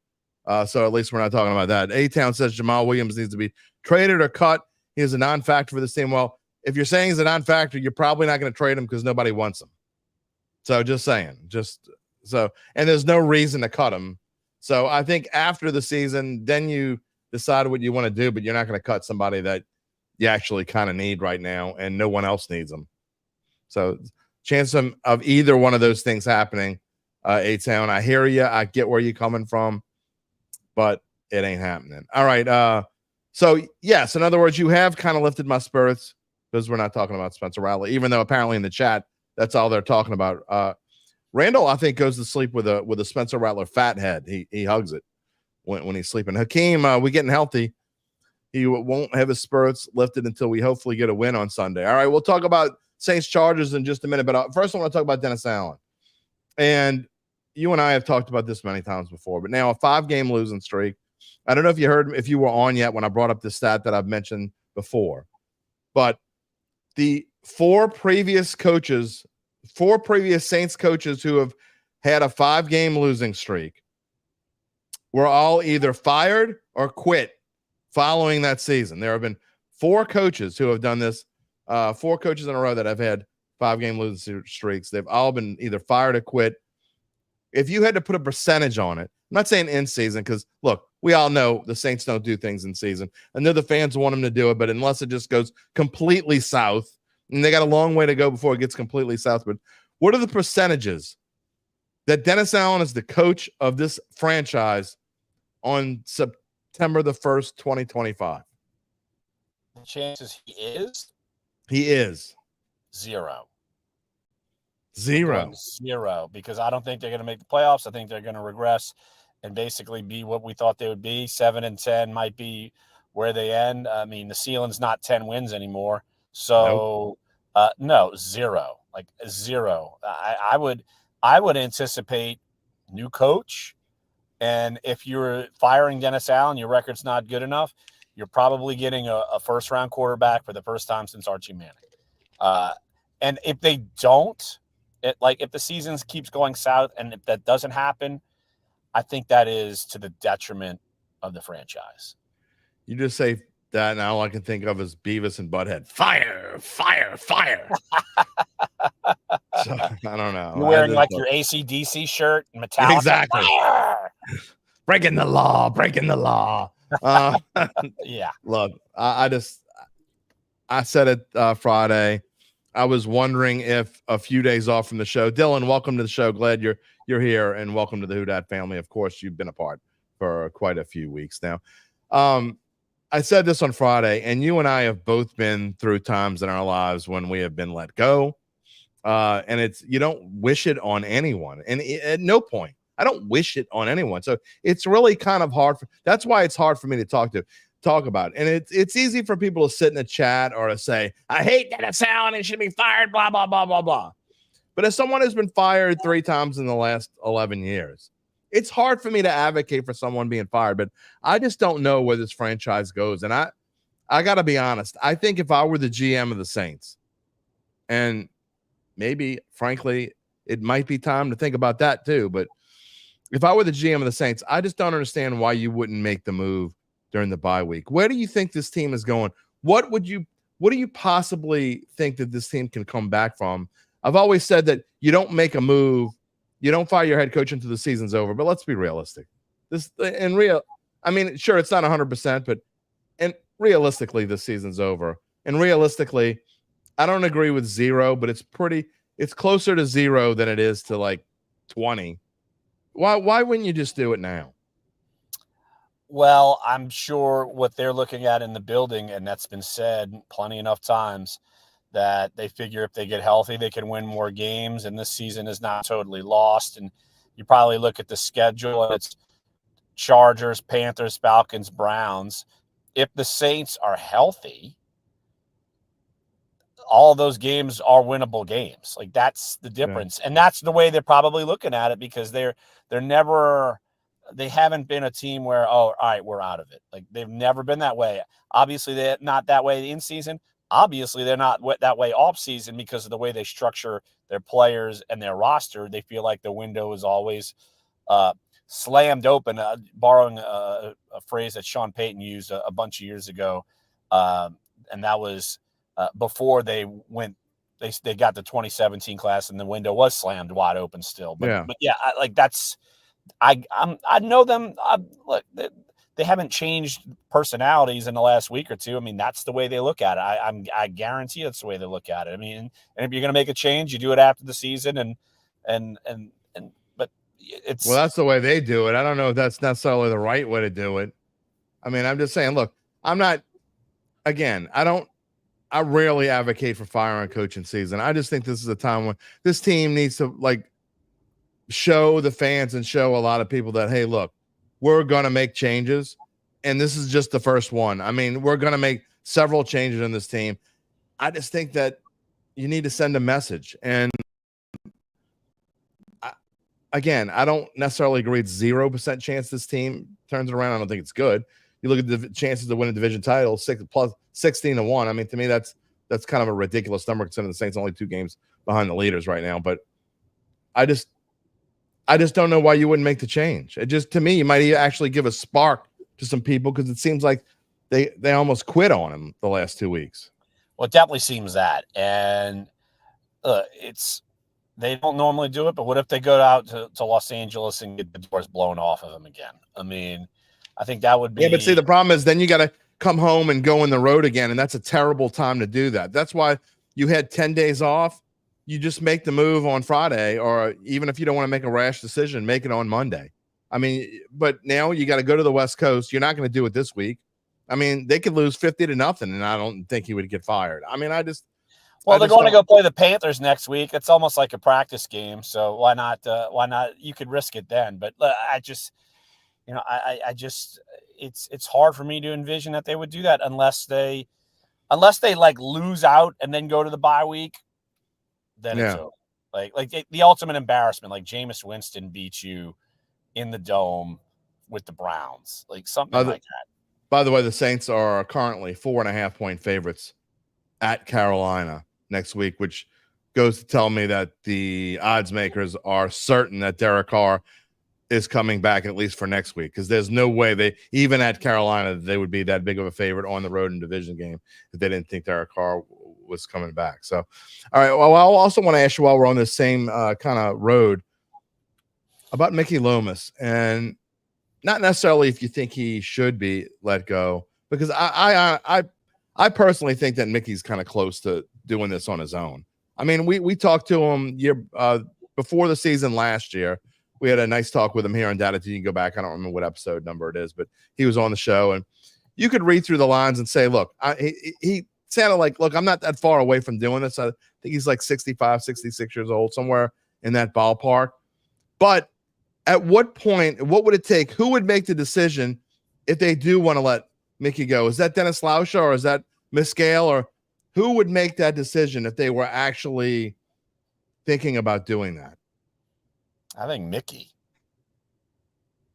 So at least we're not talking about that. A-Town says Jamal Williams needs to be traded or cut. He is a non-factor for this team. Well, if you're saying he's a non-factor, you're probably not going to trade him because nobody wants him. So just saying, and there's no reason to cut him. So I think after the season, then you decide what you want to do, but you're not going to cut somebody that you actually kind of need right now, and no one else needs them. So chance of either one of those things happening, A-Town. I hear you. I get where you're coming from, but it ain't happening. All right. So yes, in other words, you have kind of lifted my spirits because we're not talking about Spencer Rattler, even though apparently in the chat, that's all they're talking about. Randall, I think, goes to sleep with a Spencer Rattler fat head. He hugs it when he's sleeping. Hakeem, we getting healthy. He won't have his spirits lifted until we hopefully get a win on Sunday. All right, we'll talk about Saints Chargers in just a minute, but first I want to talk about Dennis Allen. And you and I have talked about this many times before, but now a 5-game losing streak. I don't know if you were on yet when I brought up the stat that I've mentioned before, but the 4 previous Saints coaches who have had a 5-game losing streak were all either fired or quit following that season. There have been 4 coaches who have done this, 4 coaches in a row that have had 5-game losing streaks. They've all been either fired or quit. If you had to put a percentage on it, I'm not saying in season, because look, we all know the Saints don't do things in season. I know the fans want them to do it, but unless it just goes completely south, and they got a long way to go before it gets completely south. But what are the percentages that Dennis Allen is the coach of this franchise on September the 1st, 2025? The chances he is? He is. 0. 0. 0, because I don't think they're going to make the playoffs. I think they're going to regress and basically be what we thought they would be. 7-10 might be where they end. I mean, the ceiling's not 10 wins anymore. So, no, 0. Like 0. I would anticipate new coach. And if you're firing Dennis Allen, your record's not good enough, you're probably getting a first-round quarterback for the first time since Archie Manning. And if they don't, if the season keeps going south and if that doesn't happen, I think that is to the detriment of the franchise. You just say that, and all I can think of is Beavis and Butthead. Fire, fire, fire. So, I don't know. You're wearing like your AC/DC shirt, Metallica. Exactly. Fire! Breaking the law. Yeah. Look, I said it Friday. I was wondering if a few days off from the show. Dylan, welcome to the show. Glad you're here, and welcome to the Who Dat family. Of course, you've been a part for quite a few weeks now. I said this on Friday, and you and I have both been through times in our lives when we have been let go. And you don't wish it on anyone. And at no point, I don't wish it on anyone. So it's really kind of hard. That's why it's hard for me to talk about. And it's easy for people to sit in a chat or to say, I hate Dennis Allen and should be fired, blah, blah, blah, blah, blah. But as someone who's been fired 3 times in the last 11 years, it's hard for me to advocate for someone being fired, but I just don't know where this franchise goes. And I got to be honest. I think if I were the GM of the Saints, and maybe, frankly, it might be time to think about that too. But if I were the GM of the Saints, I just don't understand why you wouldn't make the move during the bye week. Where do you think this team is going? What do you possibly think that this team can come back from? I've always said that you don't make a move, you don't fire your head coach until the season's over. But let's be realistic. I mean, sure, it's not 100%, and realistically, the season's over. And realistically, I don't agree with 0, but it's closer to 0 than it is to like 20. Why wouldn't you just do it now? Well, I'm sure what they're looking at in the building, and that's been said plenty enough times, that they figure if they get healthy, they can win more games, and this season is not totally lost. And you probably look at the schedule and it's Chargers, Panthers, Falcons, Browns. If the Saints are healthy, all of those games are winnable games. Like, that's the difference. And that's the way they're probably looking at it, because they haven't been a team where, oh, all right, we're out of it. Like, they've never been that way. Obviously, they're not that way in season. Obviously, they're not that way off season because of the way they structure their players and their roster. They feel like the window is always slammed open, borrowing a phrase that Sean Payton used a bunch of years ago. And that was before they got the 2017 class and the window was slammed wide open still. But yeah, I know them. Look, they haven't changed personalities in the last week or two. I mean, that's the way they look at it. I guarantee that's the way they look at it. I mean, and if you're going to make a change, you do it after the season, but it's, well, that's the way they do it. I don't know if that's necessarily the right way to do it. I mean, I'm just saying, look, I rarely advocate for firing a coach in season. I just think this is a time when this team needs to show the fans and show a lot of people that, hey, look, we're going to make changes, and this is just the first one. I mean, we're going to make several changes in this team. I just think that you need to send a message. And I don't necessarily agree it's 0% chance this team turns it around. I don't think it's good. You look at the chances to win a division title, 16-1. I mean, to me, that's kind of a ridiculous number considering the Saints only 2 games behind the leaders right now. But I just don't know why you wouldn't make the change. It just, to me, you might actually give a spark to some people, because it seems like they almost quit on him the last 2 weeks. Well, it definitely seems that. And they don't normally do it, but what if they go out to Los Angeles and get the doors blown off of them again? I mean, I think that would be. Yeah, but see, the problem is then you got to come home and go on the road again, and that's a terrible time to do that. That's why you had 10 days off. You just make the move on Friday, or even if you don't want to make a rash decision, make it on Monday. I mean, but now you got to go to the West Coast. You're not going to do it this week. I mean, they could lose 50-0, and I don't think he would get fired. I mean, they're going to go play the Panthers next week. It's almost like a practice game, so why not? You could risk it then. But it's hard for me to envision that they would do that unless they like lose out and then go to the bye week. Then it's over. Like the ultimate embarrassment, like Jameis Winston beat you in the Dome with the Browns, like something like that. By the way, the Saints are currently 4.5-point favorites at Carolina next week, which goes to tell me that the odds makers are certain that Derek Carr is coming back at least for next week, because there's no way even at Carolina, they would be that big of a favorite on the road in division game if they didn't think Derek Carr was coming back. So, all right. Well, I also want to ask you, while we're on this same kind of road, about Mickey Loomis, and not necessarily if you think he should be let go, because I personally think that Mickey's kind of close to doing this on his own. I mean, we talked to him before the season last year. We had a nice talk with him here on Dattitude. You can go back. I don't remember what episode number it is, but he was on the show, and you could read through the lines and say, look, he sounded like, look, I'm not that far away from doing this. I think he's like 65, 66 years old, somewhere in that ballpark. But at what point, what would it take? Who would make the decision if they do want to let Mickey go? Is that Dennis Lauscher, or is that Miss Gale, or who would make that decision if they were actually thinking about doing that? I think Mickey.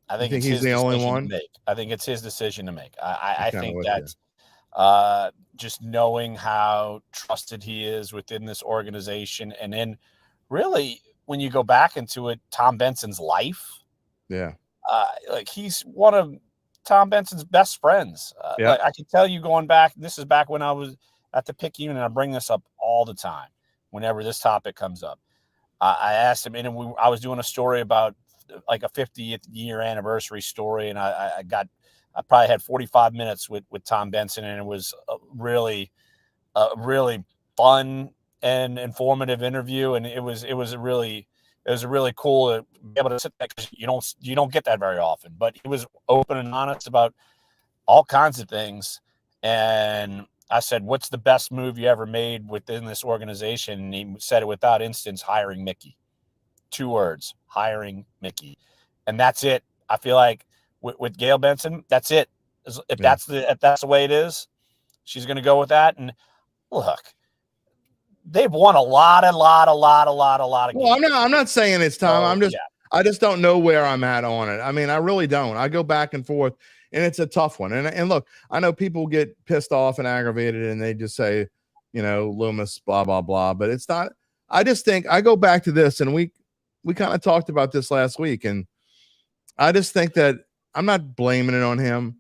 I think he's the only one. I think it's his decision to make. I think that just knowing how trusted he is within this organization, and then really when you go back into it, Tom Benson's life. Yeah. Like he's one of Tom Benson's best friends. Yeah. Like I can tell you going back, this is back when I was at the pick unit, and I bring this up all the time whenever this topic comes up. I asked him, and I was doing a story about like a 50th year anniversary story, and I probably had 45 minutes with Tom Benson, and it was a really fun and informative interview, and it was really cool to be able to sit there, because you don't get that very often. But he was open and honest about all kinds of things, and I said, "What's the best move you ever made within this organization?" And he said it without instance, hiring Mickey. 2 words: hiring Mickey, and that's it. I feel like with Gail Benson, that's it. If that's the way it is, she's going to go with that. And look, they've won a lot of games. Well, I'm not saying it's time. I just don't know where I'm at on it. I mean, I really don't. I go back and forth, and it's a tough one. And look, I know people get pissed off and aggravated, and they just say, Loomis, blah, blah, blah. But it's not. I just think I go back to this, and we kind of talked about this last week, and I just think that I'm not blaming it on him,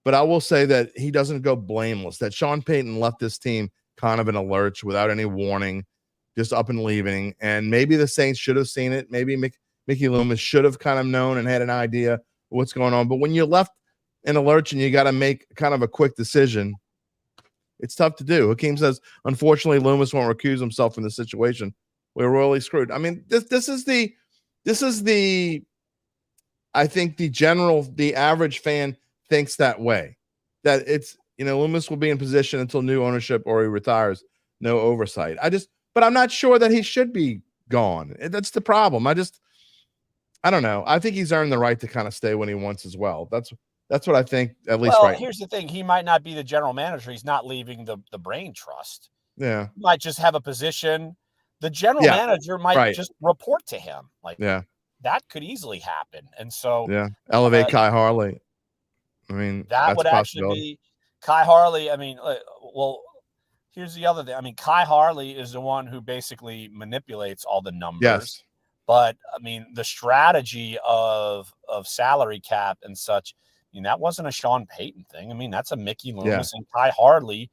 but I will say that he doesn't go blameless, that Sean Payton left this team kind of in a lurch without any warning, just up and leaving. And maybe the Saints should have seen it. Maybe Mickey Loomis should have kind of known and had an idea of what's going on. But when you're left in a lurch and you got to make kind of a quick decision, it's tough to do. Hakeem says, unfortunately, Loomis won't recuse himself from the situation. We're royally screwed. I mean, this is the I think the average fan thinks that way, that it's, Loomis will be in position until new ownership or he retires. No oversight. But I'm not sure that he should be gone. That's the problem. I don't know. I think he's earned the right to kind of stay when he wants as well. That's what I think, at least right now. Here's the thing. He might not be the general manager. He's not leaving the brain trust. Yeah. He might just have a position. The general manager might just report to him. That could easily happen. And so elevate Kai Harley. I mean, that would actually be Kai Harley. I mean, well, here's the other thing. I mean, Kai Harley is the one who basically manipulates all the numbers. Yes. But I mean, the strategy of salary cap and such, I mean, that wasn't a Sean Payton thing. I mean, that's a Mickey Loomis and Kai Harley,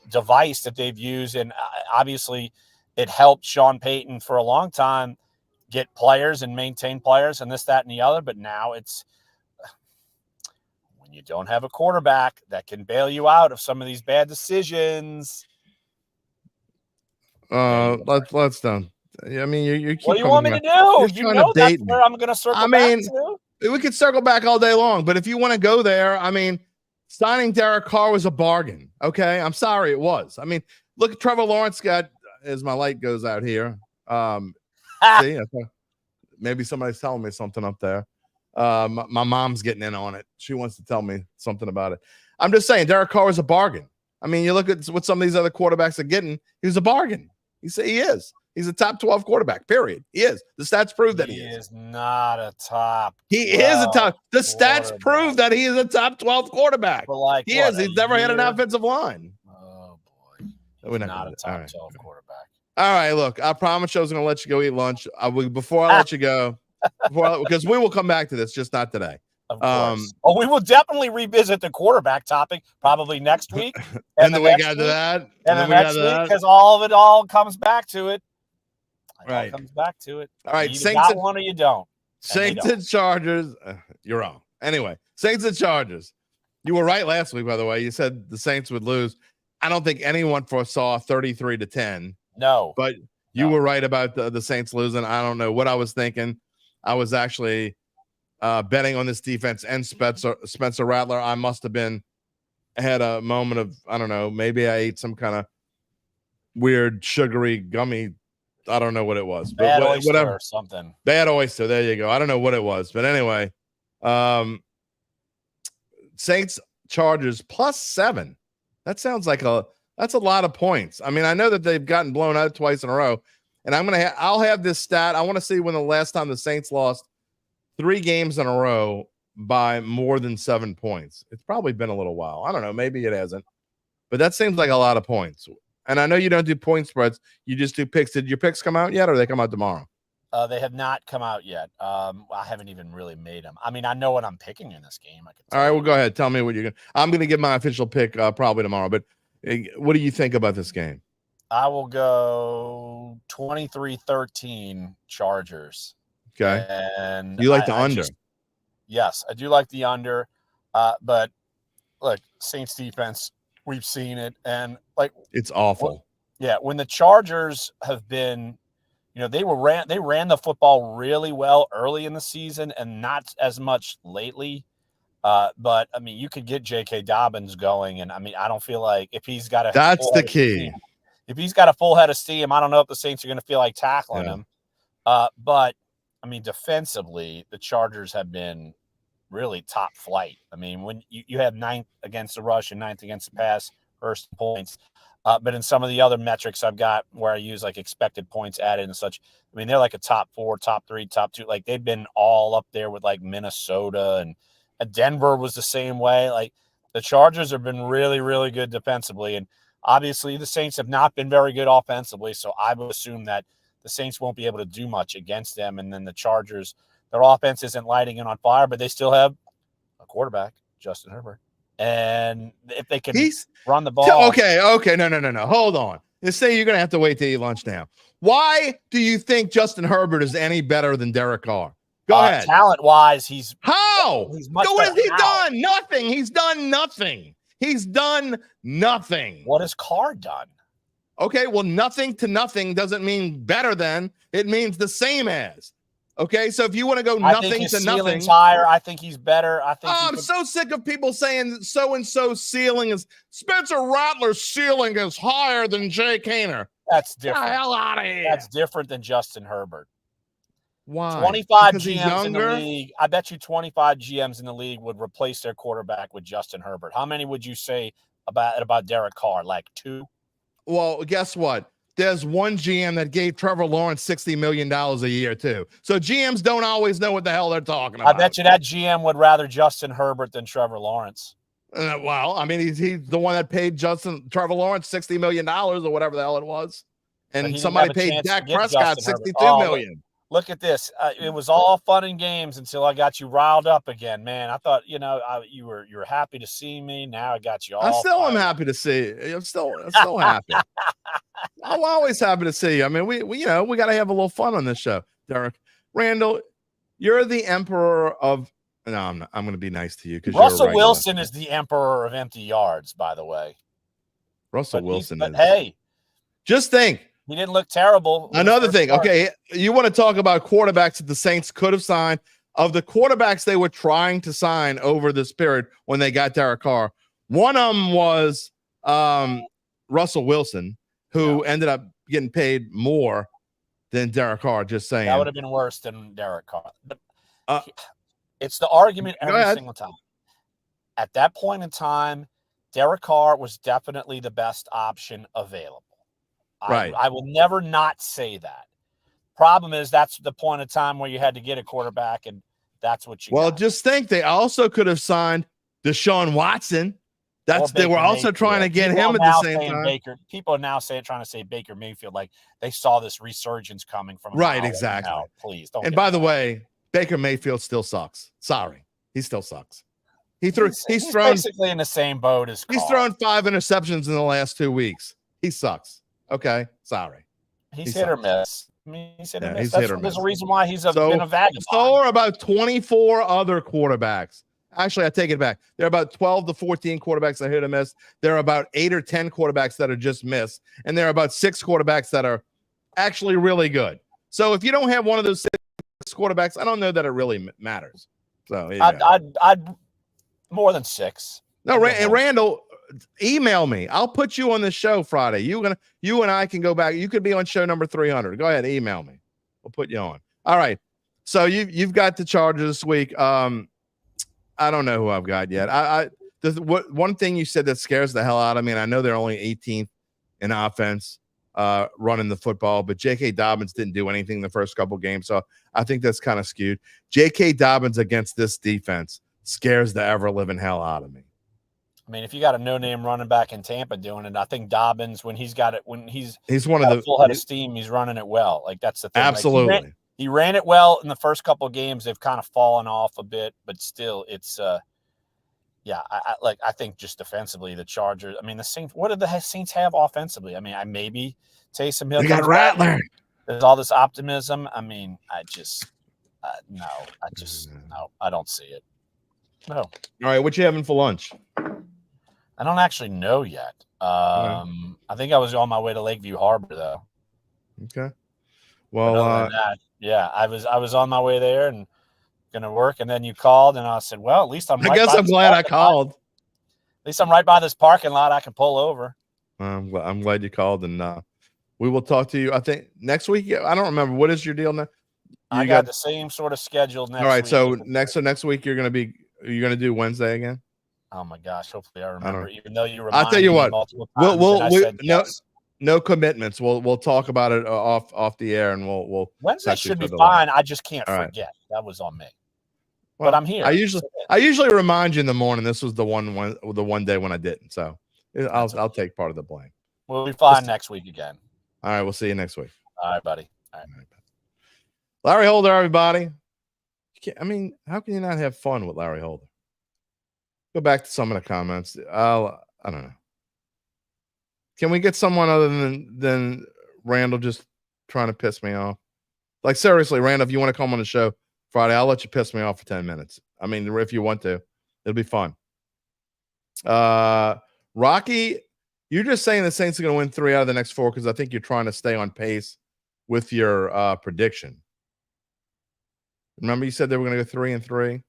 device that they've used. And obviously it helped Sean Payton for a long time get players and maintain players and this, that, and the other. But now it's when you don't have a quarterback that can bail you out of some of these bad decisions. Let's done. I mean, you keep what do you want me to do? You know that's where I'm going to circle back to. We could circle back all day long, but if you want to go there, I mean, signing Derek Carr was a bargain. Okay, I'm sorry, it was. I mean, look, Trevor Lawrence got, as my light goes out here. See, maybe somebody's telling me something up there. My mom's getting in on it. She wants to tell me something about it. I'm just saying, Derek Carr is a bargain. I mean, you look at what some of these other quarterbacks are getting. He's a bargain. You say he is. He's a top 12 quarterback, period. He is. The stats prove that he is. He is not a top. He is a top. The stats prove that he is a top 12 quarterback. He is. He's never had an offensive line. Oh, boy. We're not a top 12 quarterback. All right, look, I promise I was going to let you go eat lunch. Before I let you go, because we will come back to this, just not today. Of course. We will definitely revisit the quarterback topic probably next week. And the week after that. And the next week, because all of it all comes back to it. Right. All comes back to it. All right. You Saints got one or you don't. Saints and Chargers. You're wrong. Anyway, Saints and Chargers. You were right last week, by the way. You said the Saints would lose. I don't think anyone foresaw 33-10. No. But you were right about the Saints losing. I don't know what I was thinking. I was actually betting on this defense and Spencer Rattler. I must have had a moment of, I don't know, maybe I ate some kind of weird sugary gummy. I don't know what it was, but bad oyster whatever. Or something. Bad oyster. There you go. I don't know what it was, but anyway, Saints Chargers +7. That sounds like that's a lot of points. I mean, I know that they've gotten blown out twice in a row, and I'll have this stat. I want to see when the last time the Saints lost 3 games in a row by more than 7 points. It's probably been a little while. I don't know. Maybe it hasn't, but that seems like a lot of points. And I know you don't do point spreads. You just do picks. Did your picks come out yet, or they come out tomorrow? They have not come out yet. I haven't even really made them. I mean, I know what I'm picking in this game. All right, well, go ahead. Tell me what you're going to. I'm going to give my official pick probably tomorrow. But what do you think about this game? I will go 23-13 Chargers. Okay. And you like the under? Yes, I do like the under. But look, Saints defense, we've seen it, and it's awful. When the Chargers have been, they ran the football really well early in the season and not as much lately. But I mean, you could get J.K. Dobbins going, and I mean, I don't feel like if he's got that's the key. If he's got a full head of steam, I don't know if the Saints are going to feel like tackling him. But I mean, defensively, the Chargers have been really top flight. I mean, when you have 9th against the rush and 9th against the pass, first points. But in some of the other metrics I've got where I use like expected points added and such, I mean, they're like a top 4, top 3, top 2. Like they've been all up there with like Minnesota and Denver was the same way. Like the Chargers have been really, really good defensively. And obviously the Saints have not been very good offensively. So I would assume that the Saints won't be able to do much against them. And then the Chargers, their offense isn't lighting it on fire, but they still have a quarterback, Justin Herbert. And if they can run the ball. Okay. No. Hold on. You say you're going to have to wait till you eat lunch now. Why do you think Justin Herbert is any better than Derek Carr? Go ahead. Talent-wise, he's how? He's much what has better. he done? Nothing. He's done nothing. He's done nothing. What has Carr done? Okay, well, nothing to nothing doesn't mean better than. It means the same as. Okay, so if you want to go nothing to nothing, higher. I think he's better. I think. I'm so sick of people saying so and so ceiling is Spencer Rattler's ceiling is higher than Jay Kaner. That's different. Get the hell out of here. That's different than Justin Herbert. Why? 25 because GMs in the league. I bet you 25 GMs in the league would replace their quarterback with Justin Herbert. How many would you say about Derek Carr? Like 2? Well, guess what? There's one GM that gave Trevor Lawrence $60 million a year, too. So GMs don't always know what the hell they're talking about. I bet you that GM would rather Justin Herbert than Trevor Lawrence. Well, I mean, he's the one that paid Trevor Lawrence $60 million or whatever the hell it was. And somebody paid Dak Prescott $62 million. Look at this. It was all fun and games until I got you riled up again, man. I thought, you were happy to see me. Now I got you all. I still am happy to see you. I'm still happy. I'm always happy to see you. I mean, we got to have a little fun on this show, Derek. Randall, you're the emperor of. No, I'm not. I'm going to be nice to you because Russell Wilson is the emperor of empty yards, by the way. Russell Wilson is. Hey, just think. He didn't look terrible. Another thing. Okay. You want to talk about quarterbacks that the Saints could have signed. Of the quarterbacks they were trying to sign over this period when they got Derek Carr, one of them was Russell Wilson, who ended up getting paid more than Derek Carr. Just saying. That would have been worse than Derek Carr. It's the argument every single time. At that point in time, Derek Carr was definitely the best option available. Right. I will never not say that. Problem is that's the point of time where you had to get a quarterback, and that's what you got. Just think they also could have signed Deshaun Watson. They were also trying to get him at the same time. People are now trying to say Baker Mayfield, like they saw this resurgence coming from. Right, exactly. No, please don't. And by the way, Baker Mayfield still sucks. Sorry, he still sucks. He's thrown basically in the same boat as Carr. He's thrown 5 interceptions in the last 2 weeks. He sucks. Okay, sorry. He's hit or miss. I mean, he's hit or miss. There's a reason why he's been a vagabond. So are about 24 other quarterbacks. Actually, I take it back. There are about 12 to 14 quarterbacks that hit or miss. There are about 8 or 10 quarterbacks that are just missed. And there are about 6 quarterbacks that are actually really good. So if you don't have one of those 6 quarterbacks, I don't know that it really matters. So I'd more than 6. No, and Randall, email me. I'll put you on the show Friday. You and I can go back. You could be on show number 300. Go ahead, email me. We'll put you on. All right. So you've got the Chargers this week. I don't know who I've got yet. One thing you said that scares the hell out of me, and I know they're only 18th in offense running the football, but J.K. Dobbins didn't do anything the first couple games, so I think that's kind of skewed. J.K. Dobbins against this defense scares the ever-living hell out of me. I mean, if you got a no-name running back in Tampa doing it, I think Dobbins, when he's one of the full head of steam, he's running it well. Like that's the thing. Absolutely. Like, he ran it well in the first couple of games. They've kind of fallen off a bit, but still, it's I think just defensively, the Chargers. I mean, the Saints. What did the Saints have offensively? I mean, maybe Taysom Hill. They got Rattler. There's all this optimism. I mean, I don't see it. No. All right, what you having for lunch? I don't actually know yet. I think I was on my way to Lakeview Harbor though. Okay. Well, I was on my way there and gonna work, and then you called, and I said, "Well, at least I'm." I guess I'm glad I called. At least I'm right by this parking lot. I can pull over. I'm glad you called, and We will talk to you, I think, next week. I don't remember. What is your deal now? I got the same sort of schedule next week. All right, so next week you're going to do Wednesday again? Oh my gosh, hopefully I remember, even though you reminded I'll tell you me what, multiple times. no commitments. We'll talk about it off the air, and we'll Wednesday should be fine. I just can't forget. That was on me. Well, but I'm here. I usually remind you in the morning. This was the one day when I didn't. So I'll take part of the blame. We'll be fine next week again. All right, we'll see you next week. All right, buddy. All right. Larry Holder, everybody. I mean, how can you not have fun with Larry Holder? Go back to some of the comments. I don't know. Can we get someone other than Randall just trying to piss me off? Like, seriously, Randall, if you want to come on the show Friday, I'll let you piss me off for 10 minutes. I mean, if you want to, it'll be fun. Rocky, you're just saying the Saints are going to win 3 out of the next 4 because I think you're trying to stay on pace with your prediction. Remember you said they were going to go 3-3? I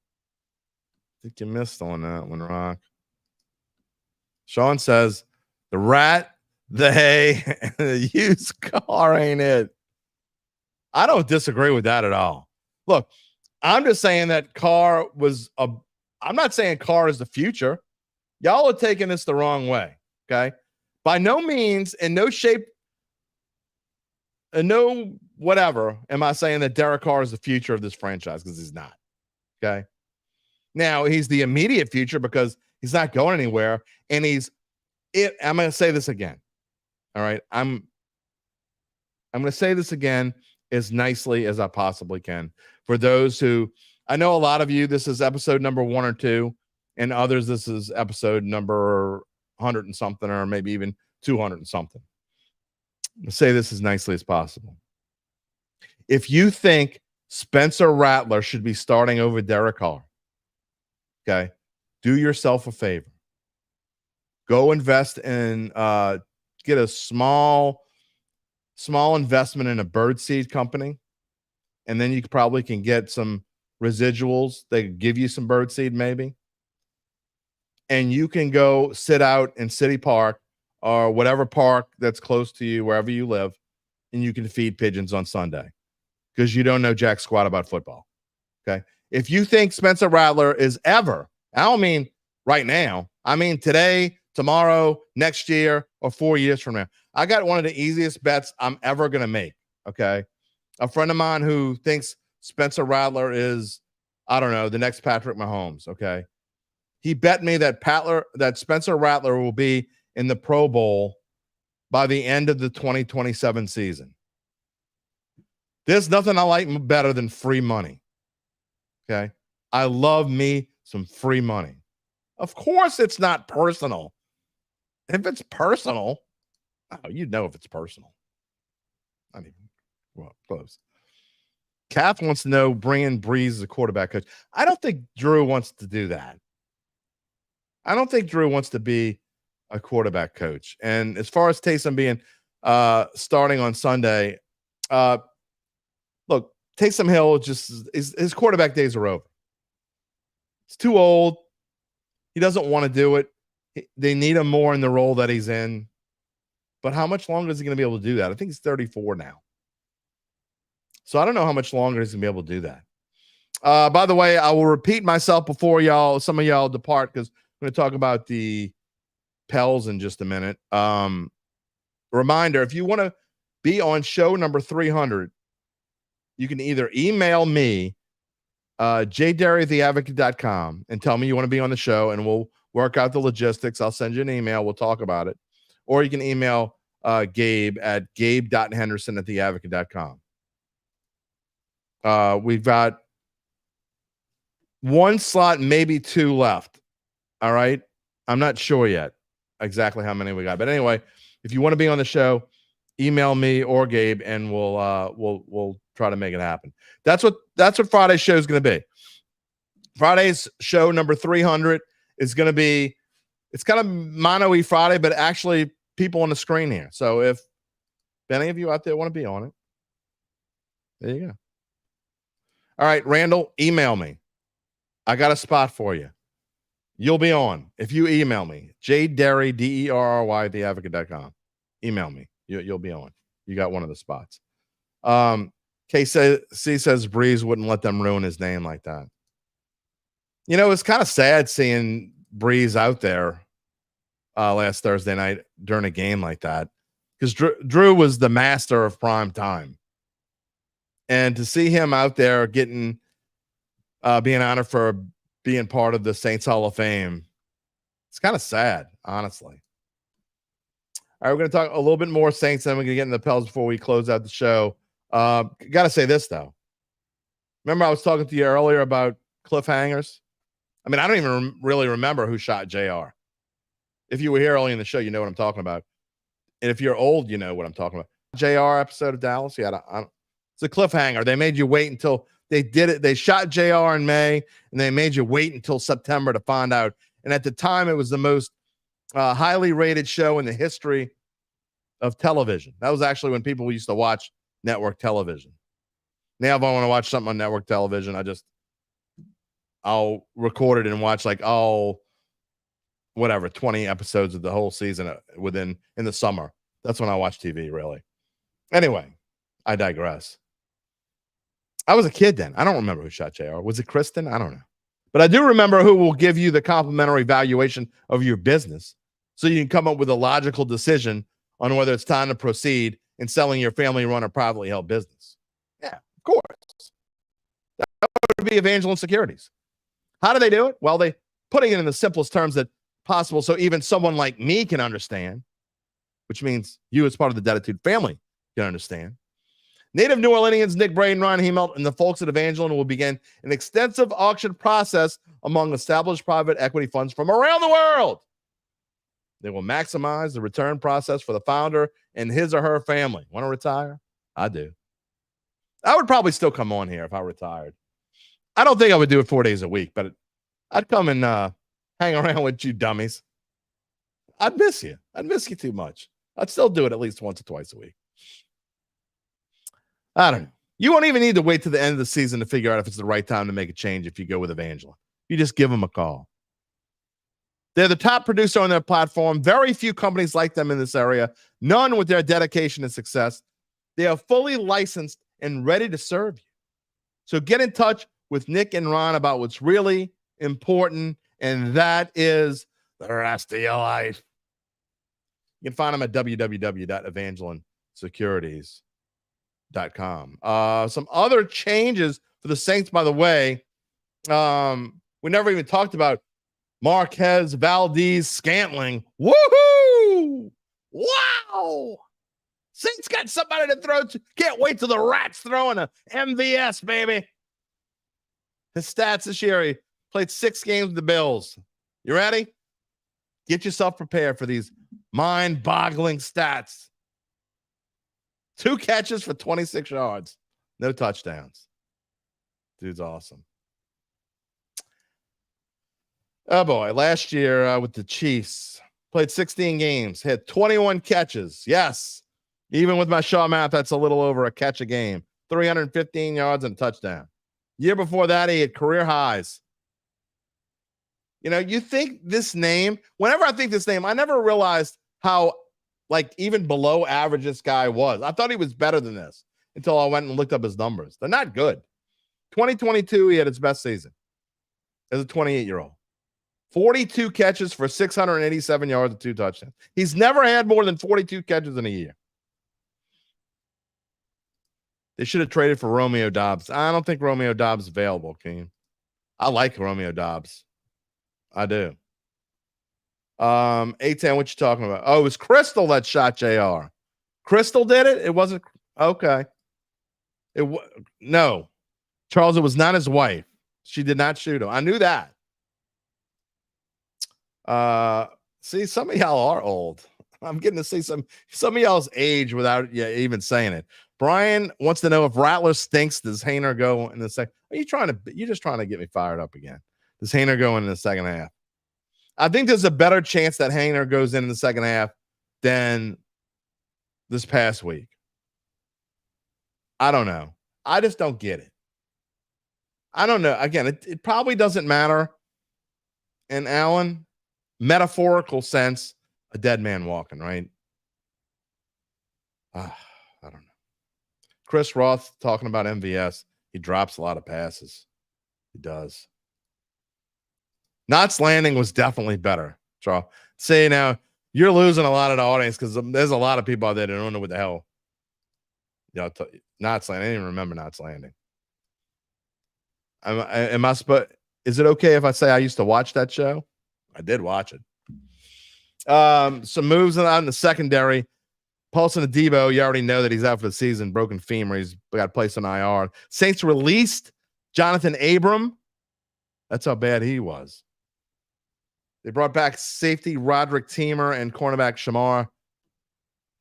think you missed on that one, Rock. Sean says, the rat, the hay, and the used car ain't it. I don't disagree with that at all. Look, I'm just saying that Carr was I'm not saying Carr is the future. Y'all are taking this the wrong way, okay? By no means, in no shape, and no whatever, am I saying that Derek Carr is the future of this franchise, because he's not, okay? Now, he's the immediate future because he's not going anywhere, and I'm going to say this again, all right? I'm going to say this again as nicely as I possibly can. For those who, I know a lot of you, this is episode number 1 or 2, and others, this is episode number 100 and something, or maybe even 200 and something. I'll say this as nicely as possible. If you think Spencer Rattler should be starting over Derek Carr, okay, do yourself a favor. Go invest in, get a small investment in a birdseed company, and then you probably can get some residuals. They could give you some birdseed maybe, and you can go sit out in City Park or whatever park that's close to you, wherever you live, and you can feed pigeons on Sunday because you don't know jack squat about football. Okay. If you think Spencer Rattler is ever, I don't mean right now, I mean today, tomorrow, next year, or 4 years from now, I got one of the easiest bets I'm ever going to make. Okay. A friend of mine who thinks Spencer Rattler is, I don't know, the next Patrick Mahomes. Okay. He bet me that Spencer Rattler will be in the Pro Bowl by the end of the 2027 season. There's nothing I like better than free money. Okay. I love me some free money. Of course, it's not personal. If it's personal, you'd know if it's personal. Not even close. Kath wants to know, bring in Breeze as a quarterback coach. I don't think Drew wants to do that. I don't think Drew wants to be a quarterback coach. And as far as Taysom being starting on Sunday, look, Taysom Hill his quarterback days are over. He's too old. He doesn't want to do it. They need him more in the role that he's in. But how much longer is he going to be able to do that? I think he's 34 now. So I don't know how much longer he's going to be able to do that. By the way, I will repeat myself before some of y'all depart, because I'm going to talk about the Pels in just a minute. Reminder, if you want to be on show number 300, you can either email me, jderry@theadvocate.com, and tell me you want to be on the show, and we'll work out the logistics. I'll send you an email. We'll talk about it. Or you can email Gabe at gabe.henderson@theadvocate.com. We've got 1 slot, maybe 2 left. All right. I'm not sure yet exactly how many we got. But anyway, if you want to be on the show, email me or Gabe, and we'll try to make it happen. That's what Friday's show is going to be. Friday's show number 300 is going to be, it's kind of mono-y Friday, but actually people on the screen here. So if any of you out there want to be on it, there you go. All right, Randall, email me. I got a spot for you. You'll be on if you email me, jderry, DERRY, theadvocate.com. Email me. You'll be on. You got one of the spots. KC says Breeze wouldn't let them ruin his name like that. You know, it's kind of sad seeing Breeze out there last Thursday night during a game like that, because Drew was the master of prime time. And to see him out there getting being honored for being part of the Saints Hall of Fame, it's kind of sad, honestly. All right, we're going to talk a little bit more Saints, then we're going to get into the Pels before we close out the show. Got to say this, though. Remember I was talking to you earlier about cliffhangers? I mean, I don't even really remember who shot JR. If you were here early in the show, you know what I'm talking about. And if you're old, you know what I'm talking about. JR episode of Dallas, yeah, it's a cliffhanger. They made you wait until they did it. They shot JR in May, and they made you wait until September to find out. And at the time, it was the most highly rated show in the history of television. That was actually when people used to watch network television. Now, if I want to watch something on network television, I'll record it and watch 20 episodes of the whole season in the summer. That's when I watch TV, really. Anyway, I digress. I was a kid then. I don't remember who shot JR. Was it Kristen? I don't know. But I do remember who will give you the complimentary valuation of your business, so you can come up with a logical decision on whether it's time to proceed in selling your family-run or privately held business. Yeah, of course. That would be Evangeline Securities. How do they do it? Well, they putting it in the simplest terms that possible so even someone like me can understand, which means you as part of the Dattitude family can understand. Native New Orleanians Nick Braden, Ron Hemelt, and the folks at Evangeline will begin an extensive auction process among established private equity funds from around the world. They will maximize the return process for the founder and his or her family. Want to retire? I do. I would probably still come on here if I retired. I don't think I would do it 4 days a week, but I'd come and hang around with you dummies. I'd miss you. I'd miss you too much. I'd still do it at least once or twice a week. I don't know. You won't even need to wait to the end of the season to figure out if it's the right time to make a change if you go with Evangeline. You just give them a call. They're the top producer on their platform. Very few companies like them in this area. None with their dedication and success. They are fully licensed and ready to serve you. So get in touch with Nick and Ron about what's really important, and that is the rest of your life. You can find them at www.evangelinesecurities.com. Some other changes for the Saints, by the way. We never even talked about Marquez Valdez-Scantling. Woohoo! Wow! Saints got somebody to throw to. Can't wait till the Rats throwing a MVS, baby. His stats this year, he played 6 games with the Bills. You ready? Get yourself prepared for these mind-boggling stats. 2 catches for 26 yards. No touchdowns. Dude's awesome. Oh, boy. Last year with the Chiefs, played 16 games, had 21 catches. Yes. Even with my Shaw math, that's a little over a catch a game. 315 yards and a touchdown. Year before that, he had career highs. You know, you think this name, whenever I think this name, I never realized how, even below average this guy was. I thought he was better than this until I went and looked up his numbers. They're not good. 2022, he had his best season as a 28-year-old. 42 catches for 687 yards and 2 touchdowns. He's never had more than 42 catches in a year. They should have traded for Romeo Doubs. I don't think Romeo Doubs is available, King. I like Romeo Doubs. I do. 810, what you talking about? Oh, it was Crystal that shot JR. Crystal did it? It wasn't. Okay. No. Charles, it was not his wife. She did not shoot him. I knew that. See, some of y'all are old. I'm getting to see some of y'all's age without even saying it. Brian wants to know if Rattler stinks. Does Haener go in the second? You're just trying to get me fired up again. Does Haener go in the second half? I think there's a better chance that Haener goes in the second half than this past week. I don't know. I just don't get it. I don't know. Again, it probably doesn't matter. And Alan, metaphorical sense, a dead man walking, right? Chris Roth talking about MVS. He drops a lot of passes. He does. Knott's landing was definitely better, Charles. Say now, you're losing a lot of the audience because there's a lot of people out there that don't know what the hell. Yeah, Knott's landing. I didn't even remember Knott's landing. Is it okay if I say I used to watch that show? I did watch it. Some moves out in the secondary. Paulson Adebo, you already know that he's out for the season, broken femur. He's got placed on IR. Saints released Jonathan Abram. That's how bad he was. They brought back safety Roderick Teamer and cornerback Shamar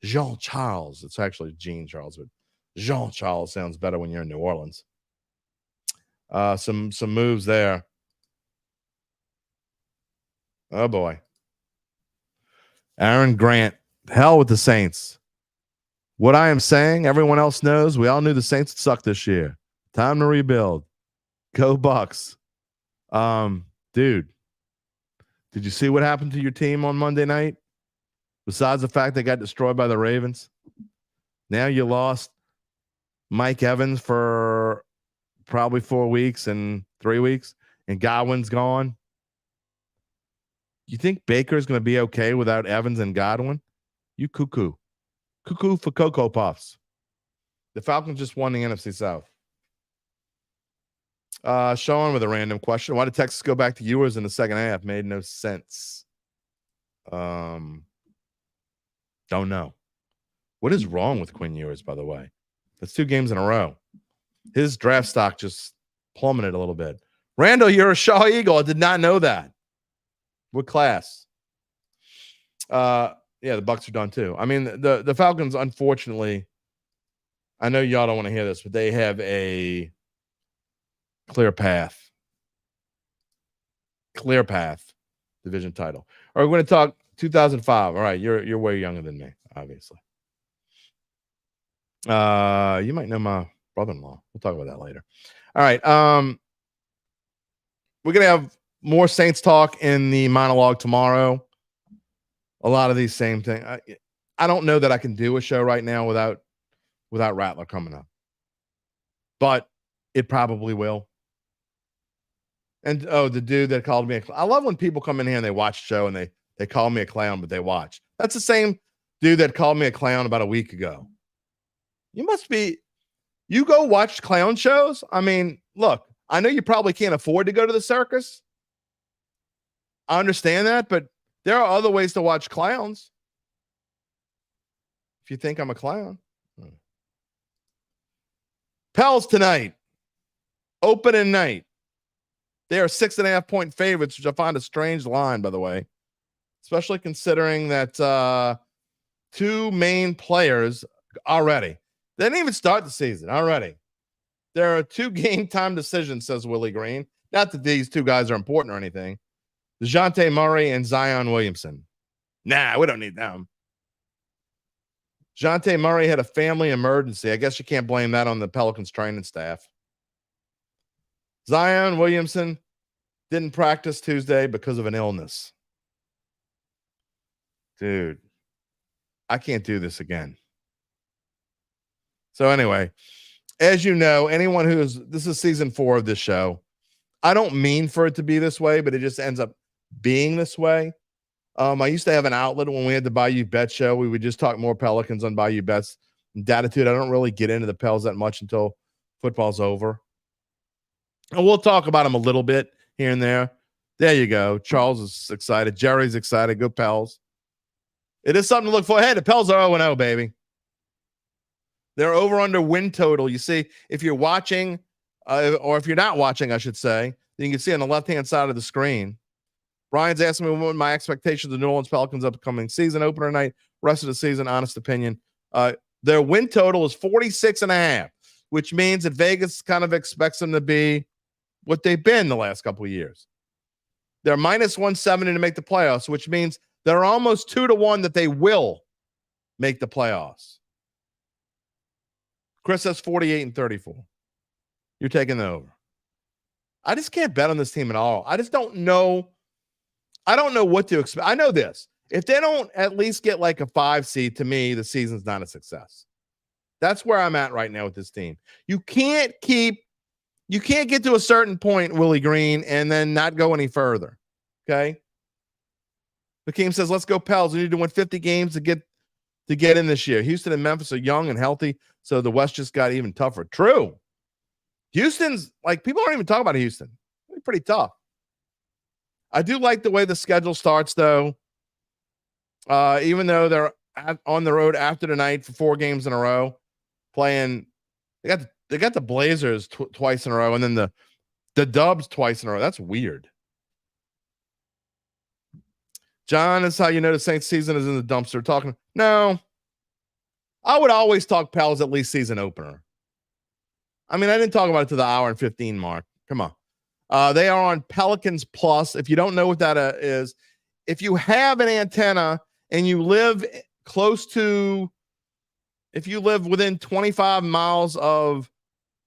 Jean Charles. It's actually Jean Charles, but Jean Charles sounds better when you're in New Orleans. Some moves there. Oh boy. Aaron Grant. Hell with the Saints. What I am saying, everyone else knows. We all knew the Saints sucked this year. Time to rebuild. Go Bucks. Dude, did you see what happened to your team on Monday night? Besides the fact they got destroyed by the Ravens. Now you lost Mike Evans for probably 4 weeks and 3 weeks, and Godwin's gone. You think Baker's going to be okay without Evans and Godwin? You cuckoo. Cuckoo for Cocoa Puffs. The Falcons just won the NFC South. Sean with a random question. Why did Texas go back to Ewers in the second half? Made no sense. Don't know. What is wrong with Quinn Ewers, by the way? That's 2 games in a row. His draft stock just plummeted a little bit. Randall, you're a Shaw Eagle. I did not know that. What class? Yeah, the Bucks are done too. I mean, the Falcons, unfortunately, I know y'all don't want to hear this, but they have a clear path. Clear path division title. All right, we're going to talk 2005. All right, you're way younger than me, obviously. You might know my brother-in-law. We'll talk about that later. All right. We're going to have more Saints talk in the monologue tomorrow. A lot of these same things. I don't know that I can do a show right now without Rattler coming up, but it probably will. And the dude that called me, I love when people come in here and they watch the show and they call me a clown, but they watch. That's the same dude that called me a clown about a week ago. You go watch clown shows. I mean, look, I know you probably can't afford to go to the circus. I understand that, but there are other ways to watch clowns. If you think I'm a clown. Pels tonight. Opening night. They are 6.5-point favorites, which I find a strange line, by the way. Especially considering that 2 main players already. They didn't even start the season already. There are 2 game time decisions, says Willie Green. Not that these 2 guys are important or anything. DeJounte Murray and Zion Williamson. Nah, we don't need them. DeJounte Murray had a family emergency. I guess you can't blame that on the Pelicans training staff. Zion Williamson didn't practice Tuesday because of an illness. Dude, I can't do this again. So anyway, as you know, this is season 4 of this show. I don't mean for it to be this way, but it just ends up being this way. I used to have an outlet when we had the Bayou Bet show. We would just talk more Pelicans on Bayou Bets. Dattitude, I don't really get into the Pels that much until football's over. And we'll talk about them a little bit here and there. There you go. Charles is excited. Jerry's excited. Go Pels. It is something to look for. Hey, the Pels are 0-0, baby. They're over under win total. You see, if you're watching, or if you're not watching, I should say, you can see on the left-hand side of the screen. Brian's asking me what my expectations of the New Orleans Pelicans upcoming season opener night, rest of the season, honest opinion. Their win total is 46.5, which means that Vegas kind of expects them to be what they've been the last couple of years. They're minus 170 to make the playoffs, which means they're almost 2-1 that they will make the playoffs. Chris has 48-34. You're taking the over. I just can't bet on this team at all. I just don't know. I don't know what to expect. I know this. If they don't at least get like a 5 seed, to me, the season's not a success. That's where I'm at right now with this team. You can't get to a certain point, Willie Green, and then not go any further. Okay. Hakeem says, let's go Pels. We need to win 50 games to get in this year. Houston and Memphis are young and healthy, so the West just got even tougher. True. Houston's like, people don't even talk about Houston. They're pretty tough. I do like the way the schedule starts, though. Even though they're on the road after tonight for 4 games in a row, playing, they got the Blazers twice in a row, and then the Dubs twice in a row. That's weird. John, is how you know the Saints season is in the dumpster. Talking, no, I would always talk Pels at least season opener. I mean, I didn't talk about it to the hour and 15 mark. Come on. They are on Pelicans Plus. If you don't know what that is, if you have an antenna and you live if you live within 25 miles of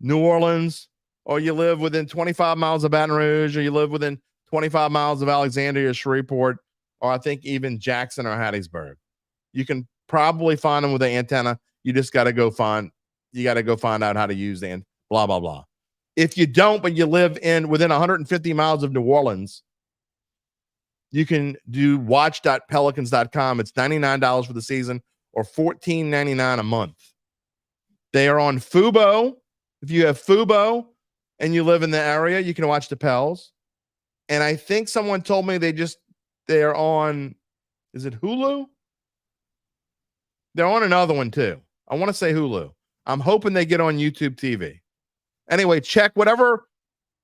New Orleans, or you live within 25 miles of Baton Rouge, or you live within 25 miles of Alexandria, Shreveport, or I think even Jackson or Hattiesburg, you can probably find them with an antenna. You just got to go find out how to use the blah, blah, blah. If you don't, but you live within 150 miles of New Orleans, you can do watch.pelicans.com. It's $99 for the season or $14.99 a month. They are on Fubo. If you have Fubo and you live in the area, you can watch the Pels. And I think someone told me they're on, is it Hulu? They're on another one too. I want to say Hulu. I'm hoping they get on YouTube TV. Anyway, check whatever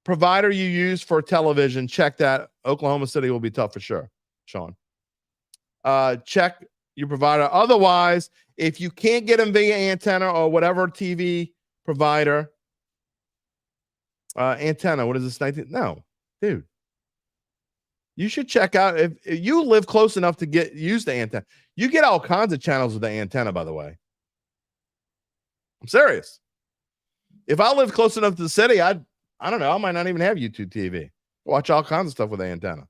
provider you use for television. Check that. Oklahoma City will be tough for sure, Sean. Check your provider. Otherwise, if you can't get them via antenna or whatever TV provider, antenna, what is this? 19? No, dude. You should check out if you live close enough to use the antenna. You get all kinds of channels with the antenna, by the way. I'm serious. If I live close enough to the city, I don't know. I might not even have YouTube TV. Watch all kinds of stuff with the antenna.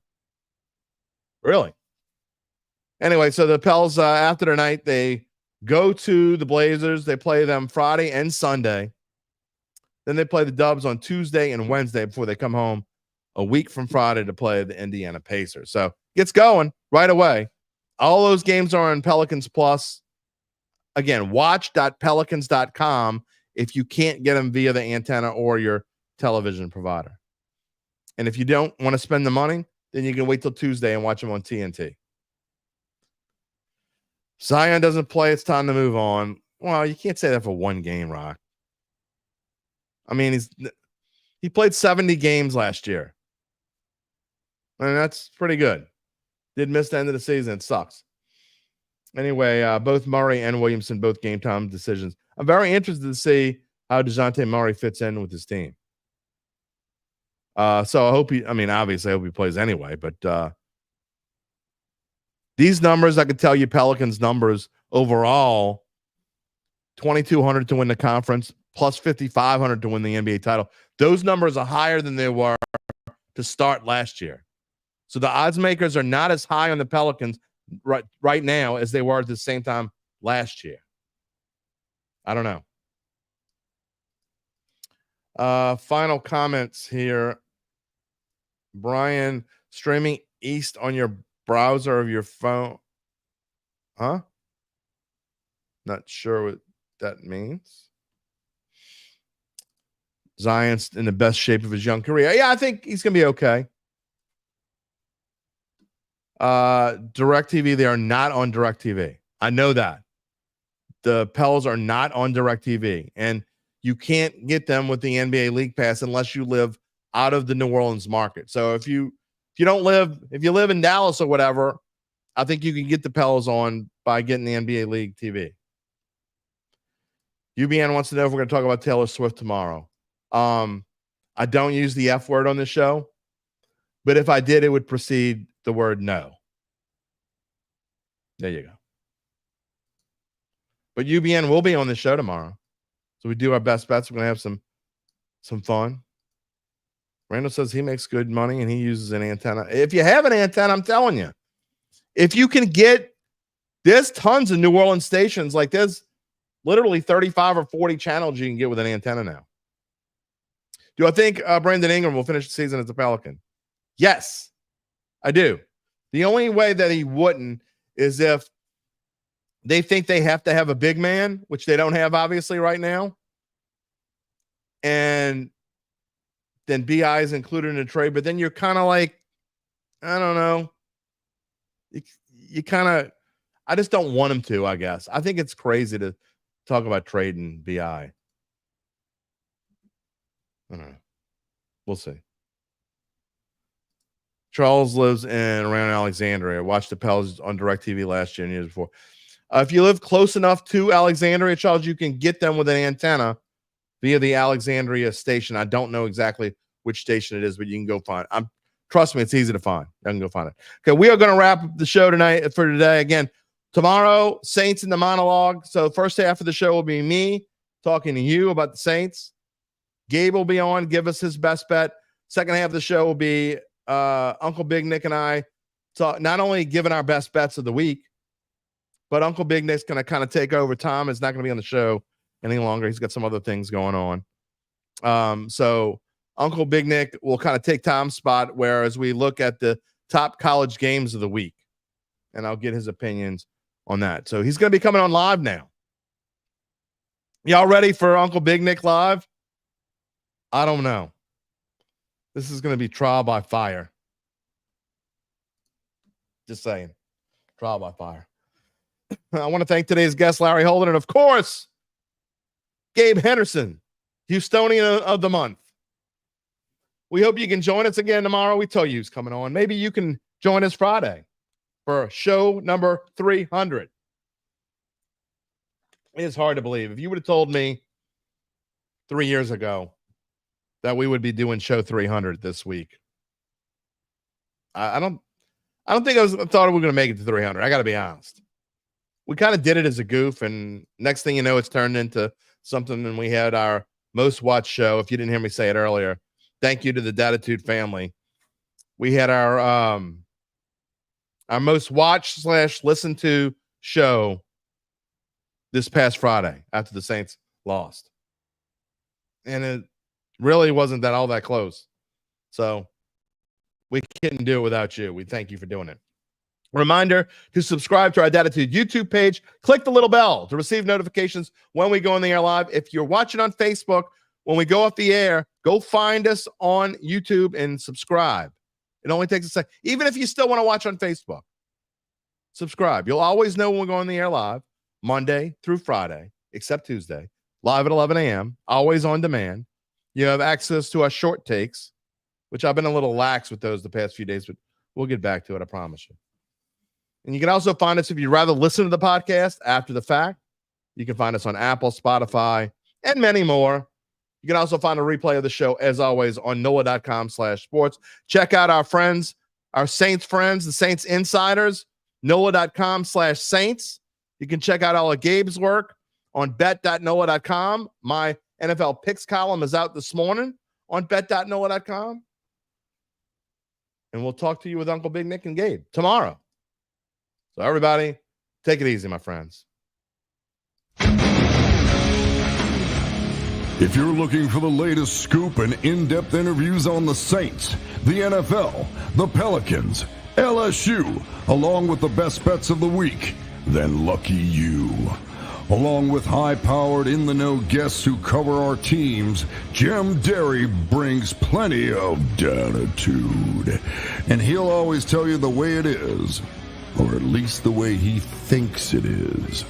Really? Anyway, so the Pels, after tonight, they go to the Blazers. They play them Friday and Sunday. Then they play the Dubs on Tuesday and Wednesday before they come home a week from Friday to play the Indiana Pacers. So gets going right away. All those games are on Pelicans Plus. Again, watch.pelicans.com if you can't get them via the antenna or your television provider. And if you don't want to spend the money, then you can wait till Tuesday and watch them on TNT. Zion doesn't play. It's time to move on. Well, you can't say that for one game, Rock. I mean, he played 70 games last year. And that's pretty good. Did miss the end of the season. It sucks. Anyway, both Murray and Williamson, both game time decisions. I'm very interested to see how DeJounte Murray fits in with his team. So I hope obviously I hope he plays anyway, but these numbers, I could tell you Pelicans numbers overall, 2,200 to win the conference, plus 5,500 to win the NBA title. Those numbers are higher than they were to start last year. So the odds makers are not as high on the Pelicans right now as they were at the same time last year. I don't know. Final comments here. Brian, streaming East on your browser of your phone. Huh? Not sure what that means. Zion's in the best shape of his young career. Yeah, I think he's going to be okay. DirecTV, they are not on DirecTV. I know that. The Pels are not on DirecTV, and you can't get them with the NBA League Pass unless you live out of the New Orleans market. So if you live in Dallas or whatever, I think you can get the Pels on by getting the NBA League TV. UBN wants to know if we're going to talk about Taylor Swift tomorrow. I don't use the F word on this show, but if I did, it would precede the word no. There you go. But UBN will be on the show tomorrow. So we do our best bets. We're going to have some fun. Randall says he makes good money and he uses an antenna. If you have an antenna, I'm telling you, if you can there's tons of New Orleans stations. Like there's literally 35 or 40 channels you can get with an antenna now. Do I think Brandon Ingram will finish the season as a Pelican? Yes, I do. The only way that he wouldn't is if they think they have to have a big man, which they don't have obviously right now. And then BI is included in the trade, but then you're kind of like, I don't know. You kind of, I just don't want him to, I guess. I think it's crazy to talk about trading BI. I don't know. We'll see. Charles lives in around Alexandria. I watched the Pels on DirecTV last year and years before. If you live close enough to Alexandria, Charles, you can get them with an antenna via the Alexandria station. I don't know exactly which station it is, but you can go find it. Trust me, it's easy to find. I can go find it. Okay, we are going to wrap up the show tonight for today. Again, tomorrow, Saints in the monologue. So the first half of the show will be me talking to you about the Saints. Gabe will be on, give us his best bet. Second half of the show will be Uncle Big Nick and I not only giving our best bets of the week, but Uncle Big Nick's going to kind of take over. Tom is not going to be on the show any longer. He's got some other things going on. So Uncle Big Nick will kind of take Tom's spot, whereas we look at the top college games of the week, and I'll get his opinions on that. So he's going to be coming on live now. Y'all ready for Uncle Big Nick live? I don't know. This is going to be trial by fire. Just saying. Trial by fire. I want to thank today's guest, Larry Holden, and of course, Gabe Henderson, Houstonian of the month. We hope you can join us again tomorrow. We tell you who's coming on. Maybe you can join us Friday for show number 300. It is hard to believe. If you would have told me 3 years ago that we would be doing show 300 this week, I don't think I thought we were going to make it to 300. I got to be honest. We kind of did it as a goof, and next thing you know, it's turned into something, and we had our most watched show. If you didn't hear me say it earlier, thank you to the Dattitude family. We had our most watched / listened to show this past Friday after the Saints lost. And it really wasn't all that close. So we couldn't do it without you. We thank you for doing it. Reminder to subscribe to our Dattitude YouTube page. Click the little bell to receive notifications when we go on the air live. If you're watching on Facebook, when we go off the air, go find us on YouTube and subscribe. It only takes a second. Even if you still want to watch on Facebook, subscribe. You'll always know when we go on the air live, Monday through Friday, except Tuesday, live at 11 a.m., always on demand. You have access to our short takes, which I've been a little lax with those the past few days, but we'll get back to it, I promise you. And you can also find us, if you'd rather listen to the podcast after the fact, you can find us on Apple, Spotify, and many more. You can also find a replay of the show, as always, on NOLA.com/sports. Check out our friends, our Saints friends, the Saints Insiders, NOLA.com/Saints. You can check out all of Gabe's work on bet.NOLA.com. My NFL picks column is out this morning on bet.NOLA.com. And we'll talk to you with Uncle Big Nick and Gabe tomorrow. So everybody, take it easy, my friends. If you're looking for the latest scoop and in-depth interviews on the Saints, the NFL, the Pelicans, LSU, along with the best bets of the week, then lucky you. Along with high-powered, in-the-know guests who cover our teams, Jim Derry brings plenty of Dattitude. And he'll always tell you the way it is, or at least the way he thinks it is.